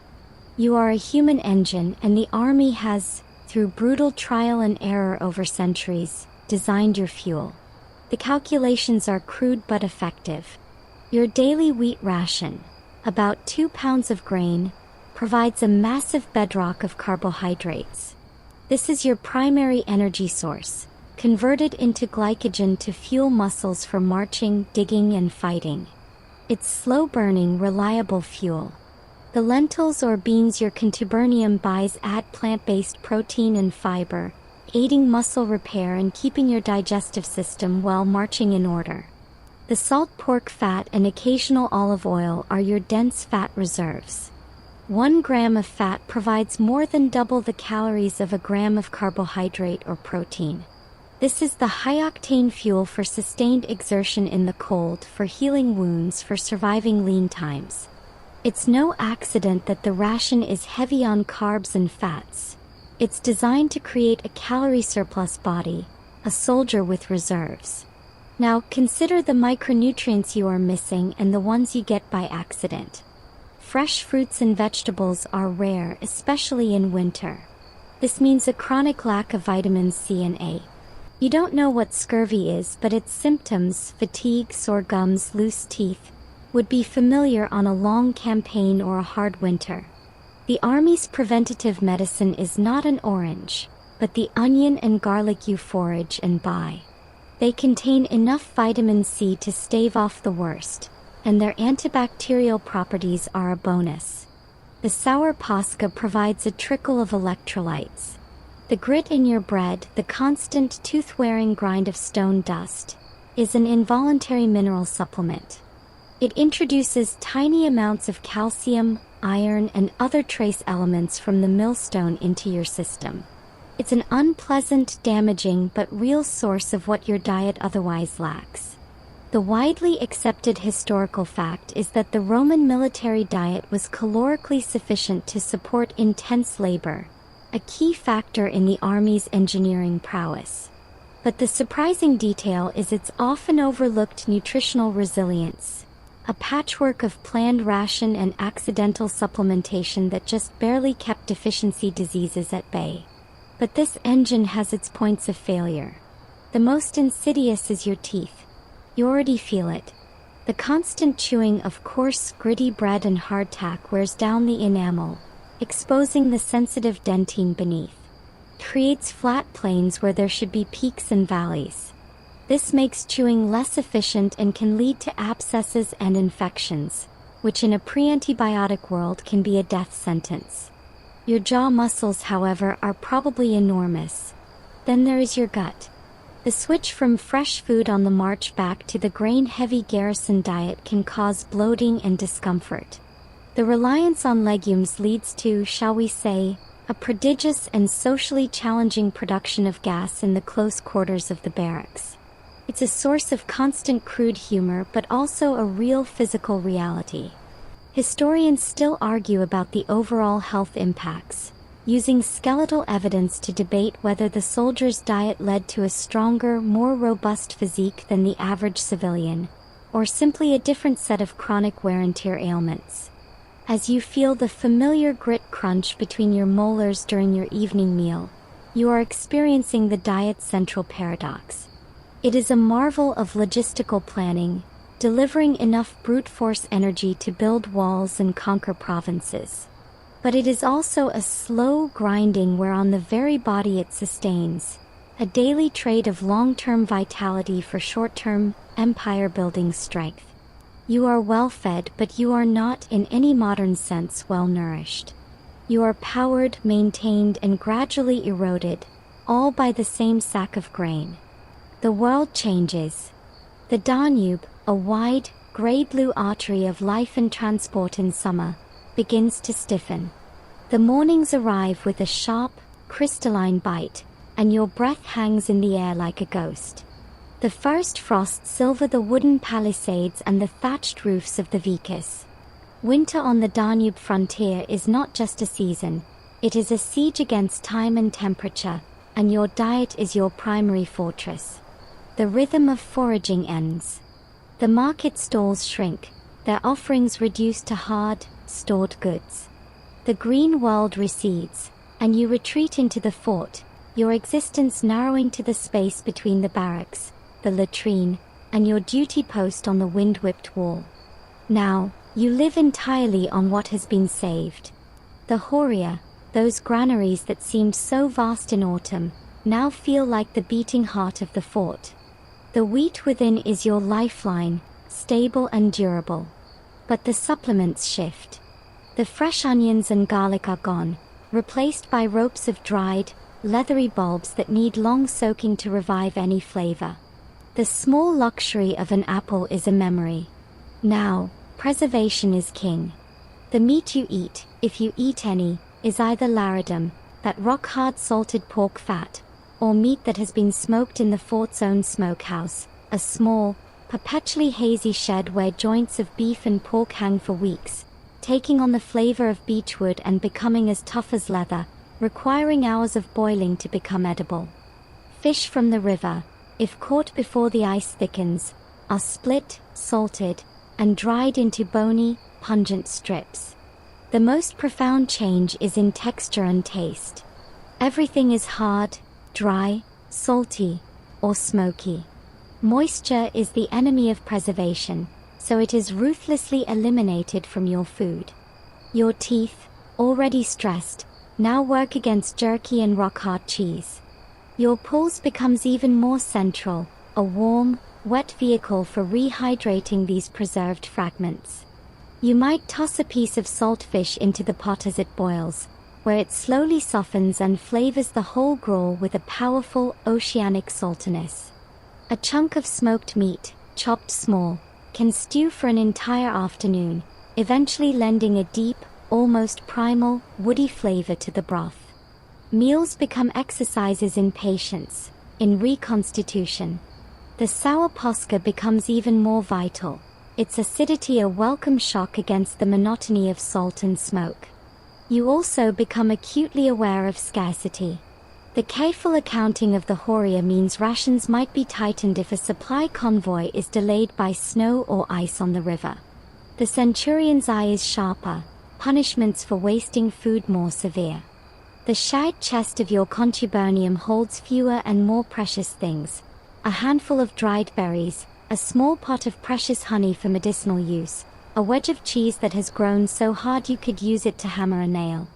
You are a human engine, and the army has, through brutal trial and error over centuries, designed your fuel. The calculations are crude but effective. Your daily wheat ration, about 2 pounds of grain, provides a massive bedrock of carbohydrates. This is your primary energy source, converted into glycogen to fuel muscles for marching, digging, and fighting. It's slow-burning, reliable fuel. The lentils or beans your contubernium buys add plant-based protein and fiber, aiding muscle repair and keeping your digestive system well marching in order. The salt pork fat and occasional olive oil are your dense fat reserves. 1 gram of fat provides more than double the calories of a gram of carbohydrate or protein. This is the high-octane fuel for sustained exertion in the cold, for healing wounds, for surviving lean times. It's no accident that the ration is heavy on carbs and fats. It's designed to create a calorie surplus body, a soldier with reserves. Now consider the micronutrients you are missing and the ones you get by accident. Fresh fruits and vegetables are rare, especially in winter. This means a chronic lack of vitamins C and A. You don't know what scurvy is, but its symptoms, fatigue, sore gums, loose teeth, would be familiar on a long campaign or a hard winter. The Army's preventative medicine is not an orange, but the onion and garlic you forage and buy. They contain enough vitamin C to stave off the worst, and their antibacterial properties are a bonus. The sour pasca provides a trickle of electrolytes. The grit in your bread, the constant tooth-wearing grind of stone dust, is an involuntary mineral supplement. It introduces tiny amounts of calcium, iron, and other trace elements from the millstone into your system. It's an unpleasant, damaging, but real source of what your diet otherwise lacks. The widely accepted historical fact is that the Roman military diet was calorically sufficient to support intense labor, a key factor in the army's engineering prowess. But the surprising detail is its often overlooked nutritional resilience, a patchwork of planned ration and accidental supplementation that just barely kept deficiency diseases at bay. But this engine has its points of failure. The most insidious is your teeth. You already feel it. The constant chewing of coarse, gritty bread and hardtack wears down the enamel, exposing the sensitive dentine beneath. It creates flat plains where there should be peaks and valleys. This makes chewing less efficient and can lead to abscesses and infections, which in a pre-antibiotic world can be a death sentence. Your jaw muscles, however, are probably enormous. Then there is your gut. The switch from fresh food on the march back to the grain-heavy garrison diet can cause bloating and discomfort. The reliance on legumes leads to, shall we say, a prodigious and socially challenging production of gas in the close quarters of the barracks. It's a source of constant crude humor, but also a real physical reality. Historians still argue about the overall health impacts, using skeletal evidence to debate whether the soldier's diet led to a stronger, more robust physique than the average civilian, or simply a different set of chronic wear and tear ailments. As you feel the familiar grit crunch between your molars during your evening meal, you are experiencing the diet's central paradox. It is a marvel of logistical planning, delivering enough brute force energy to build walls and conquer provinces. But it is also a slow grinding whereon the very body it sustains, a daily trade of long-term vitality for short-term, empire-building strength. You are well-fed, but you are not, in any modern sense, well-nourished. You are powered, maintained, and gradually eroded, all by the same sack of grain. The world changes. The Danube, a wide, grey-blue artery of life and transport in summer, begins to stiffen. The mornings arrive with a sharp, crystalline bite, and your breath hangs in the air like a ghost. The first frosts silver the wooden palisades and the thatched roofs of the vicus. Winter on the Danube frontier is not just a season, it is a siege against time and temperature, and your diet is your primary fortress. The rhythm of foraging ends. The market stalls shrink, their offerings reduced to hard, stored goods. The green world recedes, and you retreat into the fort, your existence narrowing to the space between the barracks, the latrine, and your duty post on the wind-whipped wall. Now, you live entirely on what has been saved. The horia, those granaries that seemed so vast in autumn, now feel like the beating heart of the fort. The wheat within is your lifeline, stable and durable. But the supplements shift. The fresh onions and garlic are gone, replaced by ropes of dried, leathery bulbs that need long soaking to revive any flavor. The small luxury of an apple is a memory. Now, preservation is king. The meat you eat, if you eat any, is either laridum, that rock-hard salted pork fat, or meat that has been smoked in the fort's own smokehouse, a small, perpetually hazy shed where joints of beef and pork hang for weeks, taking on the flavor of beechwood and becoming as tough as leather, requiring hours of boiling to become edible. Fish from the river, if caught before the ice thickens, are split, salted, and dried into bony, pungent strips. The most profound change is in texture and taste. Everything is hard, dry, salty, or smoky. Moisture is the enemy of preservation, so it is ruthlessly eliminated from your food. Your teeth, already stressed, now work against jerky and rock-hard cheese. Your pulse becomes even more central, a warm, wet vehicle for rehydrating these preserved fragments. You might toss a piece of salt fish into the pot as it boils, where it slowly softens and flavors the whole gruel with a powerful, oceanic saltiness. A chunk of smoked meat, chopped small, can stew for an entire afternoon, eventually lending a deep, almost primal, woody flavor to the broth. Meals become exercises in patience, in reconstitution. The sour posca becomes even more vital, its acidity a welcome shock against the monotony of salt and smoke. You also become acutely aware of scarcity. The careful accounting of the horia means rations might be tightened if a supply convoy is delayed by snow or ice on the river. The centurion's eye is sharper, punishments for wasting food more severe. The shite chest of your contubernarium holds fewer and more precious things: a handful of dried berries, a small pot of precious honey for medicinal use, a wedge of cheese that has grown so hard you could use it to hammer a nail.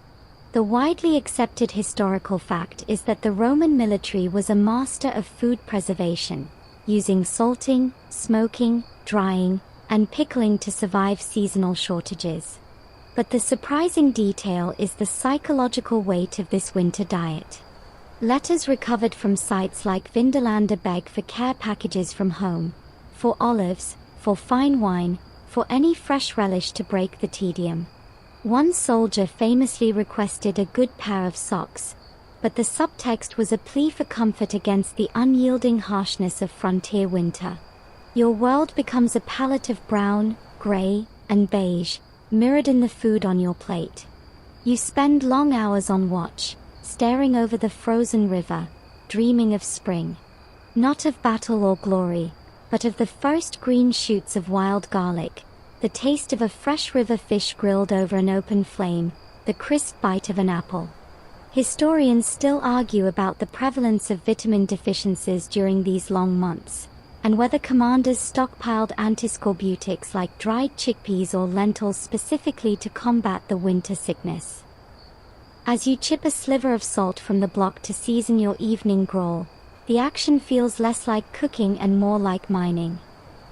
The widely accepted historical fact is that the Roman military was a master of food preservation, using salting, smoking, drying, and pickling to survive seasonal shortages. But the surprising detail is the psychological weight of this winter diet. Letters recovered from sites like Vindolanda beg for care packages from home, for olives, for fine wine, for any fresh relish to break the tedium. One soldier famously requested a good pair of socks, but the subtext was a plea for comfort against the unyielding harshness of frontier winter. Your world becomes a palette of brown, gray, and beige, mirrored in the food on your plate. You spend long hours on watch, staring over the frozen river, dreaming of spring. Not of battle or glory, but of the first green shoots of wild garlic, the taste of a fresh river fish grilled over an open flame, the crisp bite of an apple. Historians still argue about the prevalence of vitamin deficiencies during these long months, and whether commanders stockpiled antiscorbutics like dried chickpeas or lentils specifically to combat the winter sickness. As you chip a sliver of salt from the block to season your evening gruel, the action feels less like cooking and more like mining.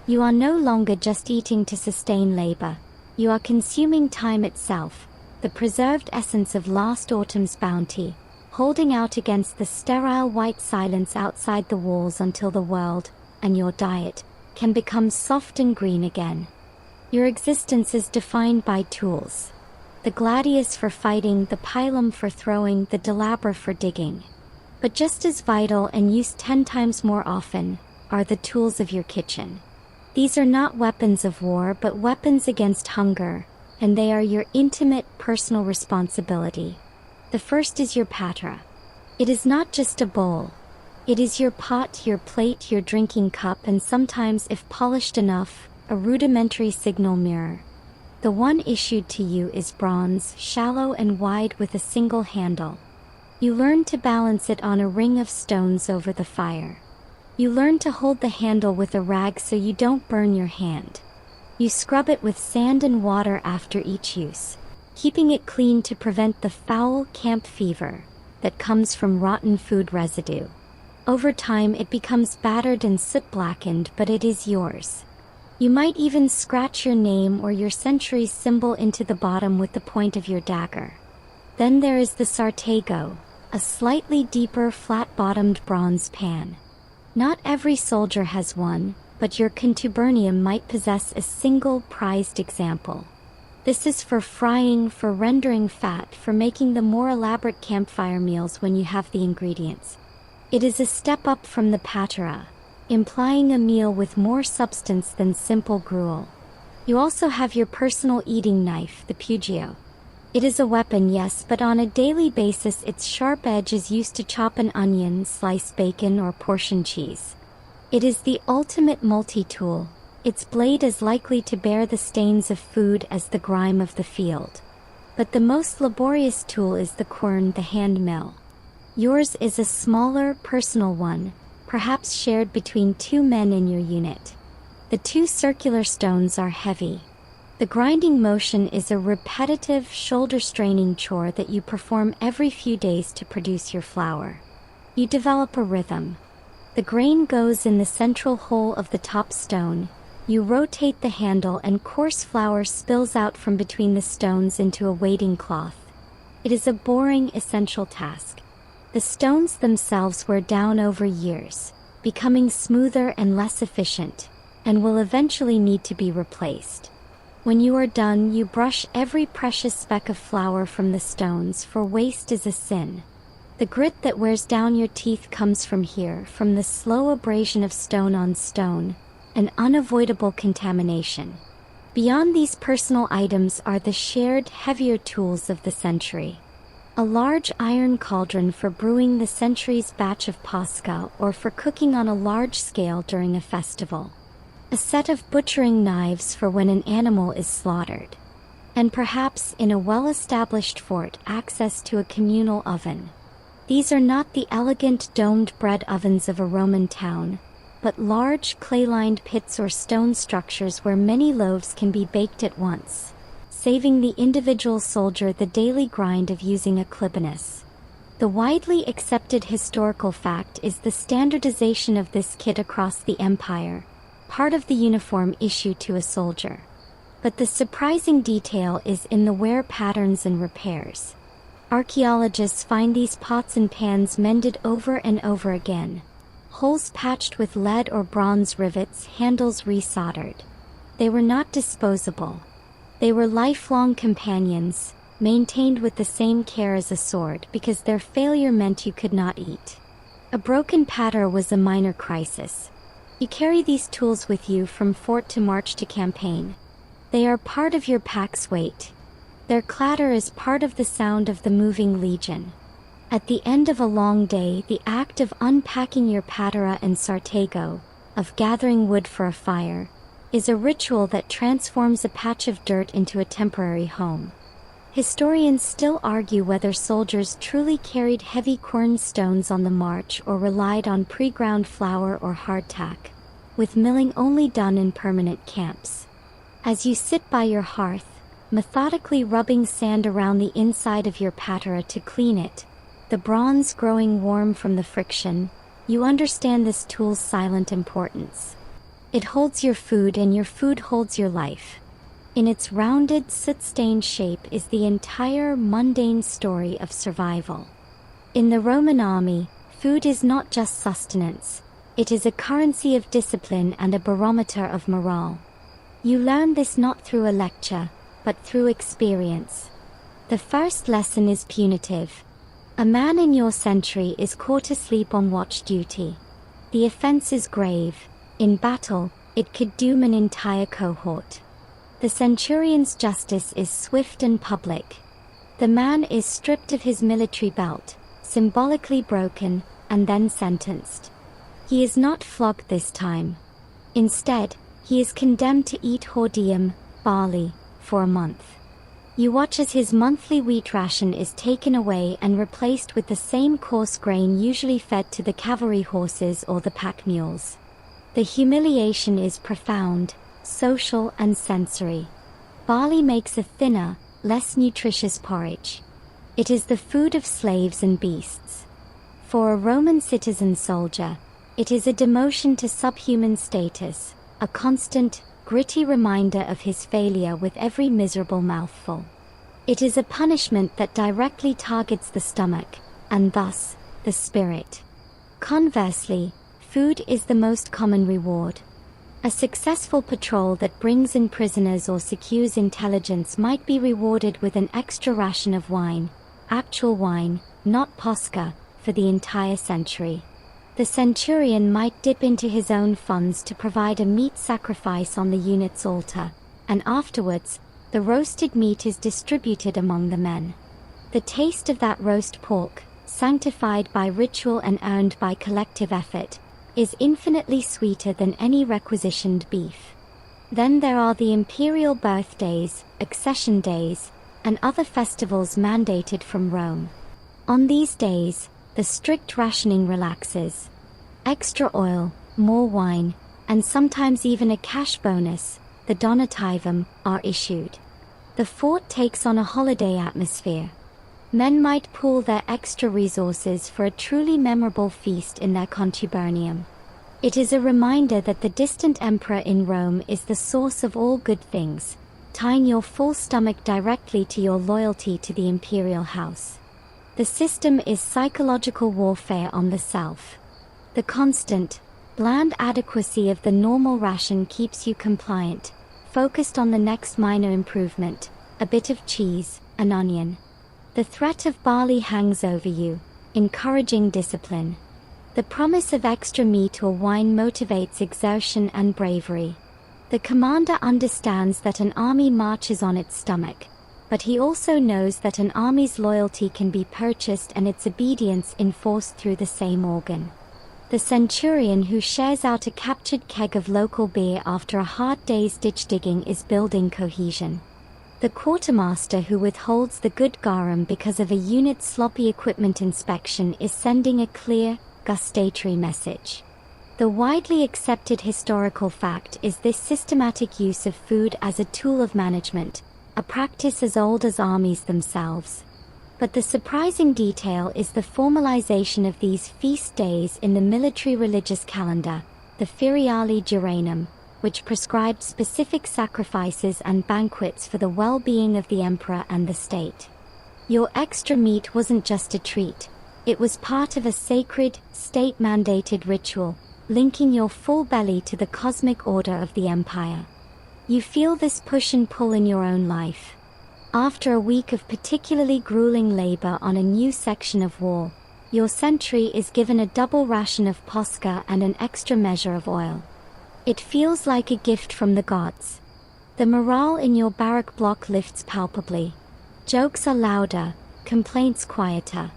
You are no longer just eating to sustain labor. You are consuming time itself, the preserved essence of last autumn's bounty, holding out against the sterile white silence outside the walls until the world, and your diet, can become soft and green again. Your existence is defined by tools. The gladius for fighting, the pilum for throwing, the delabra for digging. But just as vital and used 10 times more often, are the tools of your kitchen. These are not weapons of war but weapons against hunger, and they are your intimate, personal responsibility. The first is your patra. It is not just a bowl. It is your pot, your plate, your drinking cup, and sometimes, if polished enough, a rudimentary signal mirror. The one issued to you is bronze, shallow and wide with a single handle. You learn to balance it on a ring of stones over the fire. You learn to hold the handle with a rag so you don't burn your hand. You scrub it with sand and water after each use, keeping it clean to prevent the foul camp fever that comes from rotten food residue. Over time it becomes battered and soot-blackened, but it is yours. You might even scratch your name or your century's symbol into the bottom with the point of your dagger. Then there is the sartego, a slightly deeper, flat-bottomed bronze pan. Not every soldier has one, but your contubernarium might possess a single prized example. This is for frying, for rendering fat, for making the more elaborate campfire meals when you have the ingredients. It is a step up from the patera, implying a meal with more substance than simple gruel. You also have your personal eating knife, the pugio. It is a weapon, yes, but on a daily basis its sharp edge is used to chop an onion, slice bacon, or portion cheese. It is the ultimate multi-tool. Its blade is likely to bear the stains of food as the grime of the field. But the most laborious tool is the quern, the hand mill. Yours is a smaller, personal one, perhaps shared between 2 men in your unit. The 2 circular stones are heavy. The grinding motion is a repetitive, shoulder-straining chore that you perform every few days to produce your flour. You develop a rhythm. The grain goes in the central hole of the top stone. You rotate the handle and coarse flour spills out from between the stones into a waiting cloth. It is a boring, essential task. The stones themselves wear down over years, becoming smoother and less efficient, and will eventually need to be replaced. When you are done, you brush every precious speck of flour from the stones, for waste is a sin. The grit that wears down your teeth comes from here, from the slow abrasion of stone on stone, an unavoidable contamination. Beyond these personal items are the shared, heavier tools of the century. A large iron cauldron for brewing the century's batch of Pascha or for cooking on a large scale during a festival. A set of butchering knives for when an animal is slaughtered. And perhaps, in a well-established fort, access to a communal oven. These are not the elegant domed bread ovens of a Roman town, but large clay-lined pits or stone structures where many loaves can be baked at once, saving the individual soldier the daily grind of using a clibinus. The widely accepted historical fact is the standardization of this kit across the empire, part of the uniform issued to a soldier. But the surprising detail is in the wear patterns and repairs. Archaeologists find these pots and pans mended over and over again, holes patched with lead or bronze rivets, handles resoldered. They were not disposable. They were lifelong companions, maintained with the same care as a sword because their failure meant you could not eat. A broken patter was a minor crisis. You carry these tools with you from fort to march to campaign. They are part of your pack's weight. Their clatter is part of the sound of the moving legion. At the end of a long day, the act of unpacking your patera and sartego, of gathering wood for a fire, is a ritual that transforms a patch of dirt into a temporary home. Historians still argue whether soldiers truly carried heavy cornerstones on the march or relied on pre-ground flour or hardtack, with milling only done in permanent camps. As you sit by your hearth, methodically rubbing sand around the inside of your patera to clean it, the bronze growing warm from the friction, you understand this tool's silent importance. It holds your food, and your food holds your life. In its rounded, soot-stained shape is the entire mundane story of survival. In the Roman army, food is not just sustenance. It is a currency of discipline and a barometer of morale. You learn this not through a lecture, but through experience. The first lesson is punitive. A man in your century is caught asleep on watch duty. The offense is grave. In battle, it could doom an entire cohort. The centurion's justice is swift and public. The man is stripped of his military belt, symbolically broken, and then sentenced. He is not flogged this time. Instead, he is condemned to eat hordeum, barley, for a month. You watch as his monthly wheat ration is taken away and replaced with the same coarse grain usually fed to the cavalry horses or the pack mules. The humiliation is profound, social and sensory. Barley makes a thinner, less nutritious porridge. It is the food of slaves and beasts. For a Roman citizen soldier, it is a demotion to subhuman status, a constant, gritty reminder of his failure with every miserable mouthful. It is a punishment that directly targets the stomach, and thus, the spirit. Conversely, food is the most common reward. A successful patrol that brings in prisoners or secures intelligence might be rewarded with an extra ration of wine, actual wine, not Pascha, for the entire century. The centurion might dip into his own funds to provide a meat sacrifice on the unit's altar, and afterwards, the roasted meat is distributed among the men. The taste of that roast pork, sanctified by ritual and earned by collective effort, is infinitely sweeter than any requisitioned beef. Then there are the imperial birthdays, accession days, and other festivals mandated from Rome. On these days, the strict rationing relaxes. Extra oil, more wine, and sometimes even a cash bonus, the donativum, are issued. The fort takes on a holiday atmosphere. Men might pool their extra resources for a truly memorable feast in their contubernum. It is a reminder that the distant emperor in Rome is the source of all good things, tying your full stomach directly to your loyalty to the imperial house. The system is psychological warfare on the self. The constant, Bland adequacy of the normal ration keeps you compliant, focused on the next minor improvement, a bit of cheese, an onion. The threat of barley hangs over you, encouraging discipline. The promise of extra meat or wine motivates exertion and bravery. The commander understands that an army marches on its stomach, but he also knows that an army's loyalty can be purchased and its obedience enforced through the same organ. The centurion who shares out a captured keg of local beer after a hard day's ditch digging is building cohesion. The quartermaster who withholds the good garum because of a unit's sloppy equipment inspection is sending a clear, gustatory message. The widely accepted historical fact is this systematic use of food as a tool of management, a practice as old as armies themselves. But the surprising detail is the formalization of these feast days in the military religious calendar, the Feriali Juranum, which prescribed specific sacrifices and banquets for the well-being of the emperor and the state. Your extra meat wasn't just a treat, it was part of a sacred, state-mandated ritual, linking your full belly to the cosmic order of the empire. You feel this push and pull in your own life. After a week of particularly grueling labor on a new section of wall, your sentry is given a double ration of posca and an extra measure of oil. It feels like a gift from the gods. The morale in your barrack block lifts palpably. Jokes are louder, complaints quieter.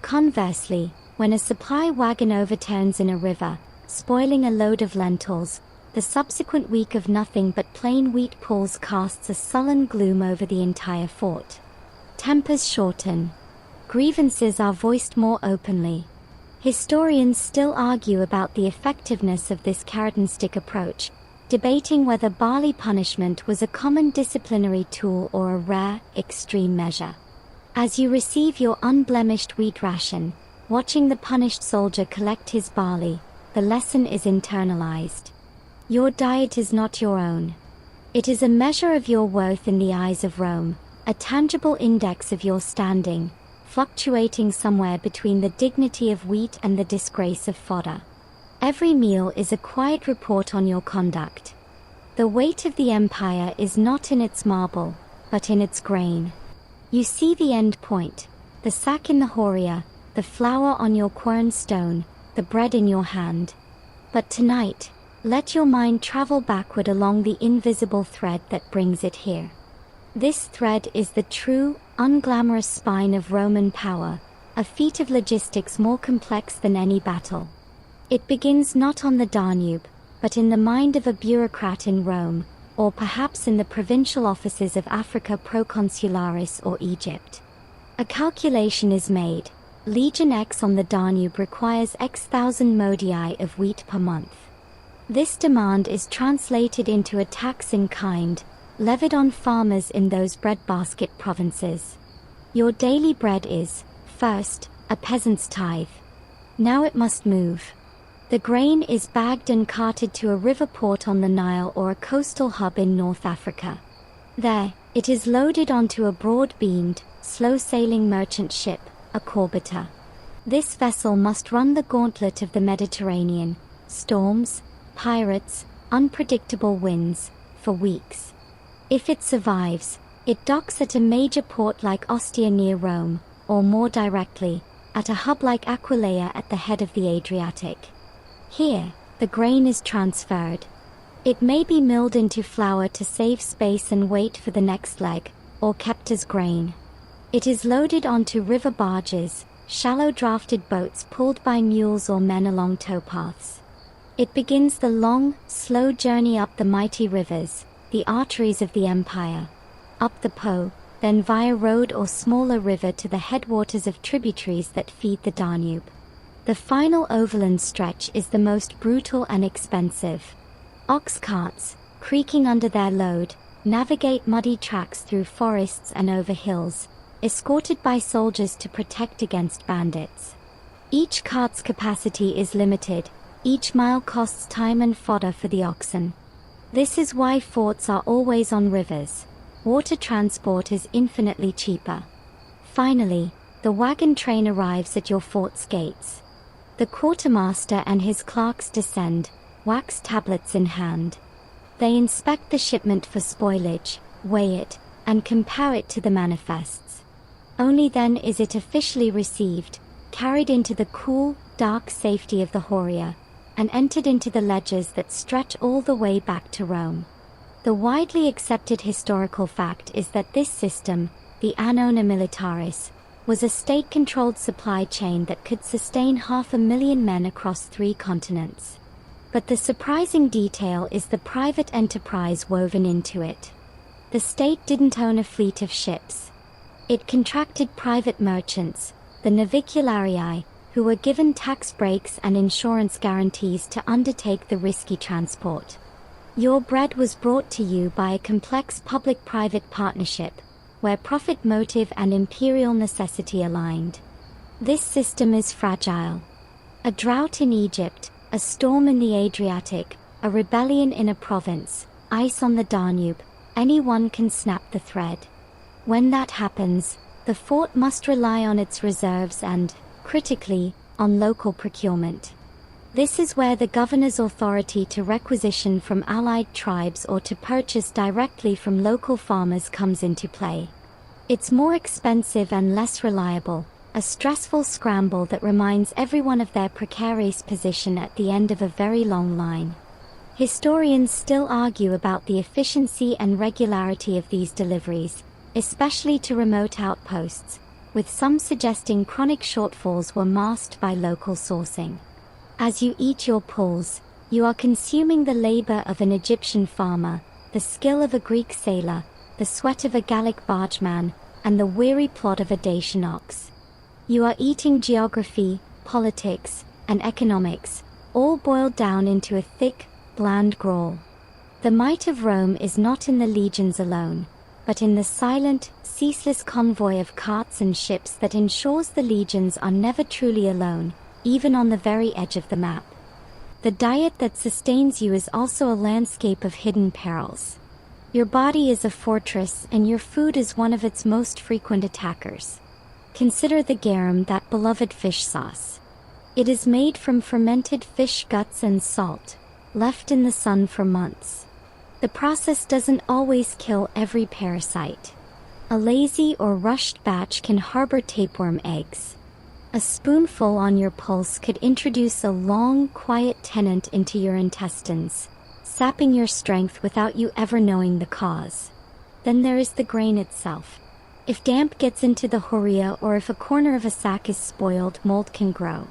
Conversely, when a supply wagon overturns in a river, spoiling a load of lentils, the subsequent week of nothing but plain wheat pulls casts a sullen gloom over the entire fort. Tempers shorten. Grievances are voiced more openly. Historians still argue about the effectiveness of this carrot and stick approach, debating whether barley punishment was a common disciplinary tool or a rare, extreme measure. As you receive your unblemished wheat ration, watching the punished soldier collect his barley, the lesson is internalized. Your diet is not your own. It is a measure of your worth in the eyes of Rome, a tangible index of your standing, fluctuating somewhere between the dignity of wheat and the disgrace of fodder. Every meal is a quiet report on your conduct. The weight of the empire is not in its marble, but in its grain. You see the end point, the sack in the horia, the flour on your quern stone, the bread in your hand. But tonight, let your mind travel backward along the invisible thread that brings it here. This thread is the true, unglamorous spine of Roman power, a feat of logistics more complex than any battle. It begins not on the Danube, but in the mind of a bureaucrat in Rome, or perhaps in the provincial offices of Africa Proconsularis or Egypt. A calculation is made. Legion X on the Danube requires X thousand modii of wheat per month. This demand is translated into a tax in kind, levied on farmers in those breadbasket provinces. Your daily bread is, first, a peasant's tithe. Now it must move. The grain is bagged and carted to a river port on the Nile or a coastal hub in North Africa. There, it is loaded onto a broad-beamed, slow-sailing merchant ship, a corbiter. This vessel must run the gauntlet of the Mediterranean, storms, pirates, unpredictable winds, for weeks. If it survives, it docks at a major port like Ostia near Rome, or more directly, at a hub like Aquileia at the head of the Adriatic. Here, the grain is transferred. It may be milled into flour to save space and weight for the next leg, or kept as grain. It is loaded onto river barges, shallow drafted boats pulled by mules or men along towpaths. It begins the long, slow journey up the mighty rivers, the arteries of the empire. Up the Po, then via road or smaller river to the headwaters of tributaries that feed the Danube. The final overland stretch is the most brutal and expensive. Ox carts, creaking under their load, navigate muddy tracks through forests and over hills, escorted by soldiers to protect against bandits. Each cart's capacity is limited. Each mile costs time and fodder for the oxen. This is why forts are always on rivers. Water transport is infinitely cheaper. Finally, the wagon train arrives at your fort's gates. The quartermaster and his clerks descend, wax tablets in hand. They inspect the shipment for spoilage, weigh it, and compare it to the manifests. Only then is it officially received, carried into the cool, dark safety of the Horia, and entered into the ledgers that stretch all the way back to Rome. The widely accepted historical fact is that this system, the annona militaris, was a state-controlled supply chain that could sustain 500,000 men across 3 continents. But the surprising detail is the private enterprise woven into it. The state didn't own a fleet of ships. It contracted private merchants, the navicularii, who were given tax breaks and insurance guarantees to undertake the risky transport. Your bread was brought to you by a complex public-private partnership, where profit motive and imperial necessity aligned. This system is fragile. A drought in Egypt, a storm in the Adriatic, a rebellion in a province, ice on the Danube, anyone can snap the thread. When that happens, the fort must rely on its reserves and, critically, on local procurement. This is where the governor's authority to requisition from allied tribes or to purchase directly from local farmers comes into play. It's more expensive and less reliable, a stressful scramble that reminds everyone of their precarious position at the end of a very long line. Historians still argue about the efficiency and regularity of these deliveries, especially to remote outposts, with some suggesting chronic shortfalls were masked by local sourcing. As you eat your pulse, you are consuming the labor of an Egyptian farmer, the skill of a Greek sailor, the sweat of a Gallic bargeman, and the weary plod of a Dacian ox. You are eating geography, politics, and economics, all boiled down into a thick, bland gruel. The might of Rome is not in the legions alone, but in the silent, ceaseless convoy of carts and ships that ensures the legions are never truly alone, even on the very edge of the map. The diet that sustains you is also a landscape of hidden perils. Your body is a fortress and your food is one of its most frequent attackers. Consider the garum, that beloved fish sauce. It is made from fermented fish guts and salt, left in the sun for months. The process doesn't always kill every parasite. A lazy or rushed batch can harbor tapeworm eggs. A spoonful on your pulse could introduce a long, quiet tenant into your intestines, sapping your strength without you ever knowing the cause. Then there is the grain itself. If damp gets into the horia or if a corner of a sack is spoiled, mold can grow.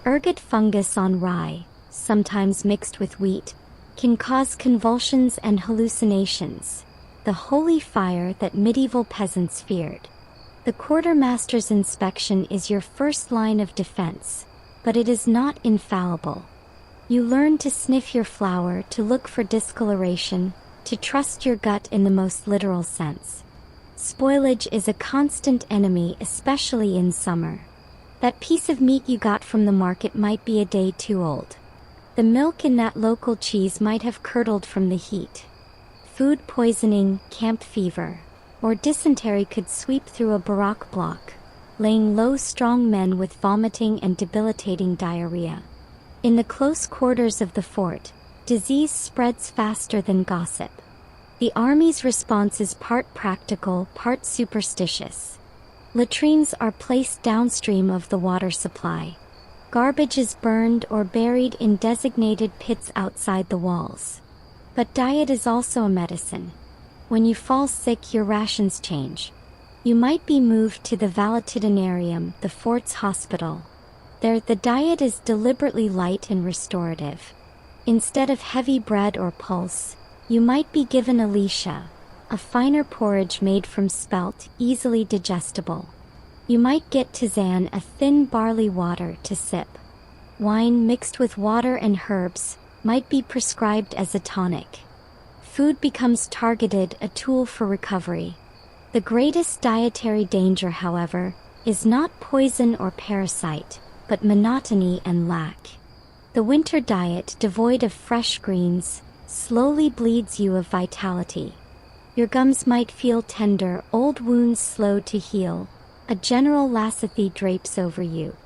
Ergot fungus on rye, sometimes mixed with wheat, can cause convulsions and hallucinations, the holy fire that medieval peasants feared. The quartermaster's inspection is your first line of defense, but it is not infallible. You learn to sniff your flour, to look for discoloration, to trust your gut in the most literal sense. Spoilage is a constant enemy, especially in summer. That piece of meat you got from the market might be a day too old. The milk in that local cheese might have curdled from the heat. Food poisoning, camp fever, or dysentery could sweep through a barack block, laying low strong men with vomiting and debilitating diarrhea. In the close quarters of the fort, disease spreads faster than gossip. The army's response is part practical, part superstitious. Latrines are placed downstream of the water supply. Garbage is burned or buried in designated pits outside the walls. But diet is also a medicine. When you fall sick, your rations change. You might be moved to the valetudinarium, the fort's hospital. There, the diet is deliberately light and restorative. Instead of heavy bread or pulse, you might be given alicia, a finer porridge made from spelt, easily digestible. You might get tisane, a thin barley water to sip. Wine mixed with water and herbs might be prescribed as a tonic. Food becomes targeted, a tool for recovery. The greatest dietary danger, however, is not poison or parasite, but monotony and lack. The winter diet, devoid of fresh greens, slowly bleeds you of vitality. Your gums might feel tender, old wounds slow to heal, a general lassitude drapes over you.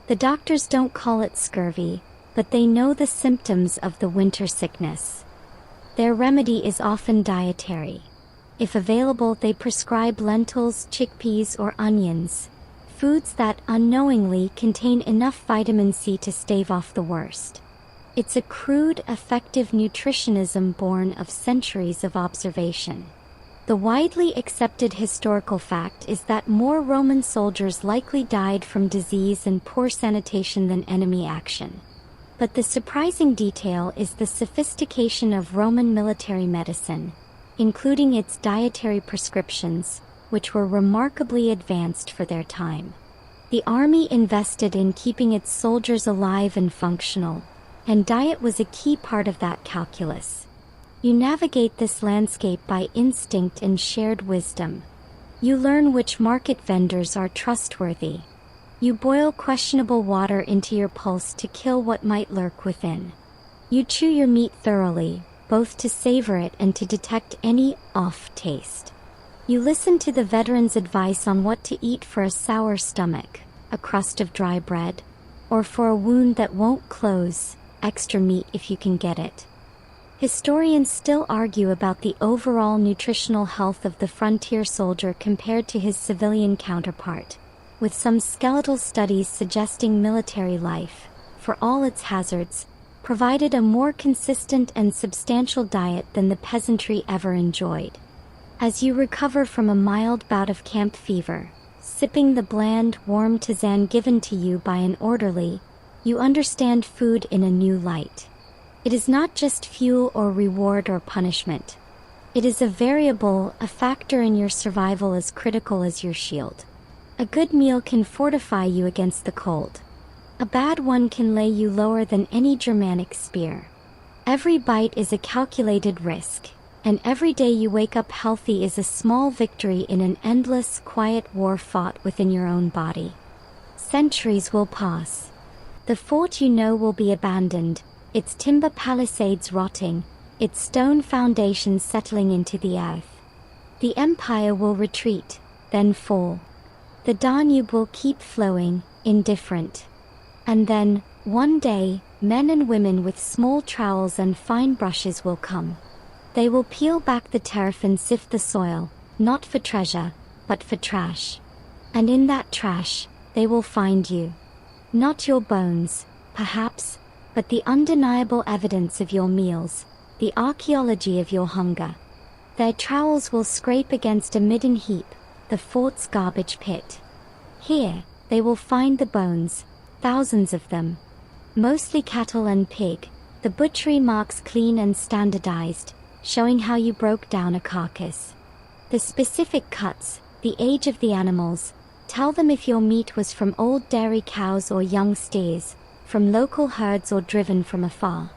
The doctors don't call it scurvy, but they know the symptoms of the winter sickness. Their remedy is often dietary. If available, they prescribe lentils, chickpeas, or onions, foods that unknowingly contain enough vitamin C to stave off the worst. It's a crude, effective nutritionism born of centuries of observation. The widely accepted historical fact is that more Roman soldiers likely died from disease and poor sanitation than enemy action. But the surprising detail is the sophistication of Roman military medicine, including its dietary prescriptions, which were remarkably advanced for their time. The army invested in keeping its soldiers alive and functional, and diet was a key part of that calculus. You navigate this landscape by instinct and shared wisdom. You learn which market vendors are trustworthy. You boil questionable water into your pulse to kill what might lurk within. You chew your meat thoroughly, both to savor it and to detect any off taste. You listen to the veterans' advice on what to eat for a sour stomach, a crust of dry bread, or for a wound that won't close, extra meat if you can get it. Historians still argue about the overall nutritional health of the frontier soldier compared to his civilian counterpart, with some skeletal studies suggesting military life, for all its hazards, provided a more consistent and substantial diet than the peasantry ever enjoyed. As you recover from a mild bout of camp fever, sipping the bland, warm tisane given to you by an orderly, you understand food in a new light. It is not just fuel or reward or punishment. It is a variable, a factor in your survival as critical as your shield. A good meal can fortify you against the cold. A bad one can lay you lower than any Germanic spear. Every bite is a calculated risk, and every day you wake up healthy is a small victory in an endless, quiet war fought within your own body. Centuries will pass. The fort you know will be abandoned, its timber palisades rotting, its stone foundations settling into the earth. The empire will retreat, then fall. The Danube will keep flowing, indifferent. And then, one day, men and women with small trowels and fine brushes will come. They will peel back the turf and sift the soil, not for treasure, but for trash. And in that trash, they will find you. Not your bones, perhaps, but the undeniable evidence of your meals, the archaeology of your hunger. Their trowels will scrape against a midden heap, the fort's garbage pit. Here, they will find the bones, thousands of them. Mostly cattle and pig, the butchery marks clean and standardized, showing how you broke down a carcass. The specific cuts, the age of the animals, tell them if your meat was from old dairy cows or young steers, from local herds or driven from afar.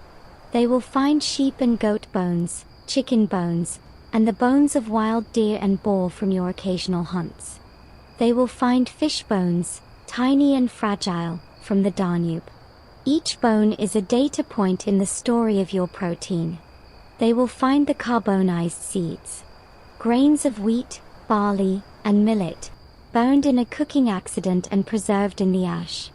They will find sheep and goat bones, chicken bones, and the bones of wild deer and boar from your occasional hunts. They will find fish bones, tiny and fragile, from the Danube. Each bone is a data point in the story of your protein. They will find the carbonized seeds, grains of wheat, barley, and millet, burned in a cooking accident and preserved in the ash.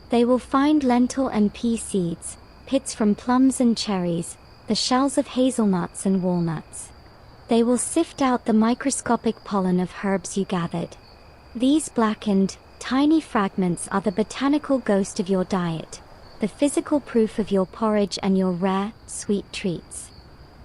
They will find lentil and pea seeds, pits from plums and cherries, the shells of hazelnuts and walnuts. They will sift out the microscopic pollen of herbs you gathered. These blackened, tiny fragments are the botanical ghost of your diet, the physical proof of your porridge and your rare, sweet treats.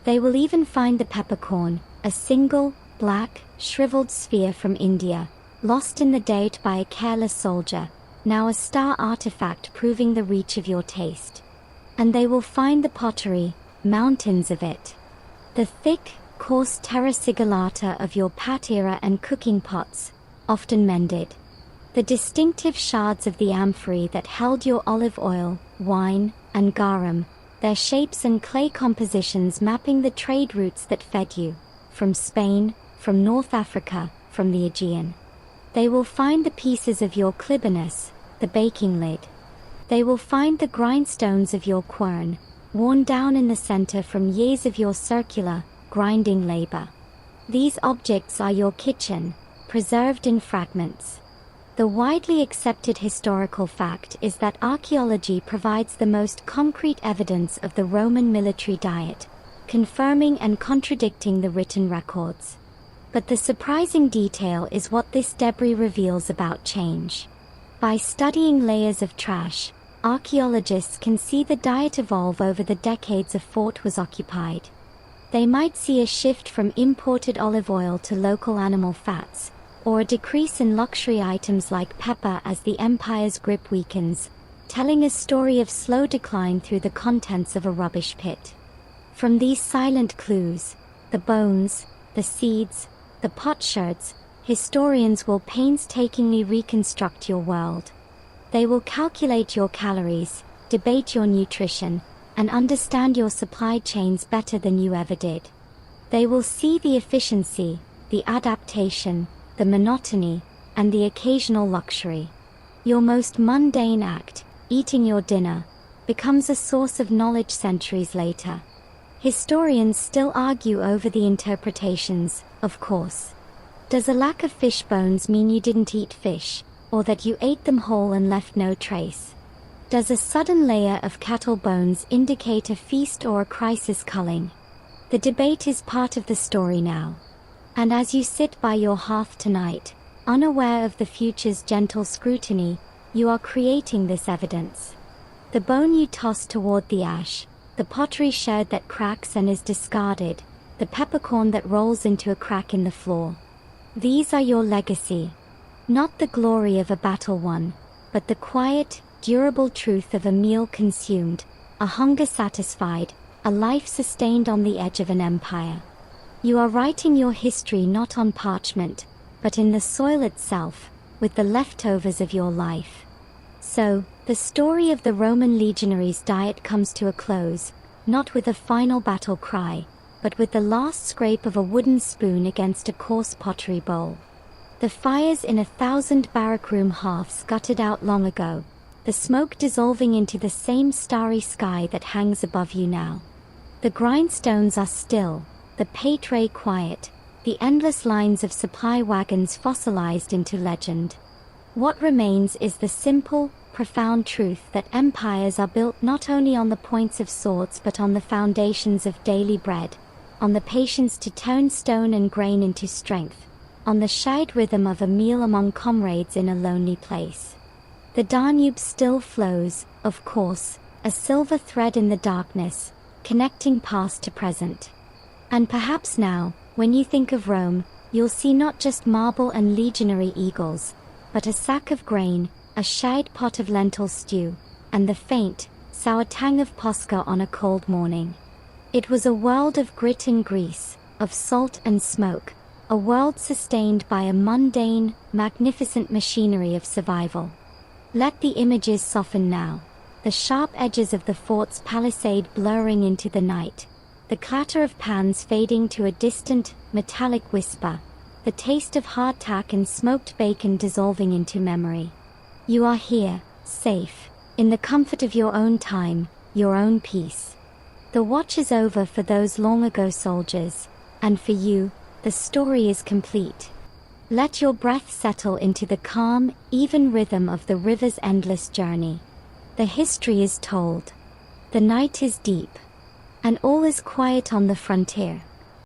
They will even find the peppercorn, a single, black, shriveled sphere from India, lost in the dirt by a careless soldier, now a star artifact proving the reach of your taste. And they will find the pottery, mountains of it. The thick, coarse terra sigillata of your patera and cooking pots, often mended. The distinctive shards of the amphorae that held your olive oil, wine, and garum, their shapes and clay compositions mapping the trade routes that fed you, from Spain, from North Africa, from the Aegean. They will find the pieces of your clibinus, the baking lid. They will find the grindstones of your quern, worn down in the center from years of your circular, grinding labor. These objects are your kitchen, preserved in fragments. The widely accepted historical fact is that archaeology provides the most concrete evidence of the Roman military diet, confirming and contradicting the written records. But the surprising detail is what this debris reveals about change. By studying layers of trash, archaeologists can see the diet evolve over the decades a fort was occupied. They might see a shift from imported olive oil to local animal fats, or a decrease in luxury items like pepper as the empire's grip weakens, telling a story of slow decline through the contents of a rubbish pit. From these silent clues, the bones, the seeds, the potsherds, historians will painstakingly reconstruct your world. They will calculate your calories, debate your nutrition, and understand your supply chains better than you ever did. They will see the efficiency, the adaptation, the monotony, and the occasional luxury. Your most mundane act, eating your dinner, becomes a source of knowledge centuries later. Historians still argue over the interpretations, of course. Does a lack of fish bones mean you didn't eat fish, or that you ate them whole and left no trace? Does a sudden layer of cattle bones indicate a feast or a crisis culling? The debate is part of the story now. And as you sit by your hearth tonight, unaware of the future's gentle scrutiny, you are creating this evidence. The bone you toss toward the ash, the pottery sherd that cracks and is discarded, the peppercorn that rolls into a crack in the floor. These are your legacy. Not the glory of a battle won, but the quiet, durable truth of a meal consumed, a hunger satisfied, a life sustained on the edge of an empire. You are writing your history not on parchment, but in the soil itself, with the leftovers of your life. So, the story of the Roman legionaries' diet comes to a close, not with a final battle cry, but with the last scrape of a wooden spoon against a coarse pottery bowl. The fires in 1,000 barrack-room hearths gutted out long ago, the smoke dissolving into the same starry sky that hangs above you now. The grindstones are still, the pay tray quiet, the endless lines of supply wagons fossilized into legend. What remains is the simple, profound truth that empires are built not only on the points of swords but on the foundations of daily bread, on the patience to turn stone and grain into strength, on the shied rhythm of a meal among comrades in a lonely place. The Danube still flows, of course, a silver thread in the darkness, connecting past to present. And perhaps now, when you think of Rome, you'll see not just marble and legionary eagles, but a sack of grain, a shied pot of lentil stew, and the faint, sour tang of posca on a cold morning. It was a world of grit and grease, of salt and smoke, a world sustained by a mundane, magnificent machinery of survival. Let the images soften now, the sharp edges of the fort's palisade blurring into the night, the clatter of pans fading to a distant, metallic whisper, the taste of hardtack and smoked bacon dissolving into memory. You are here, safe, in the comfort of your own time, your own peace. The watch is over for those long-ago soldiers, and for you, the story is complete. Let your breath settle into the calm, even rhythm of the river's endless journey. The history is told. The night is deep, and all is quiet on the frontier.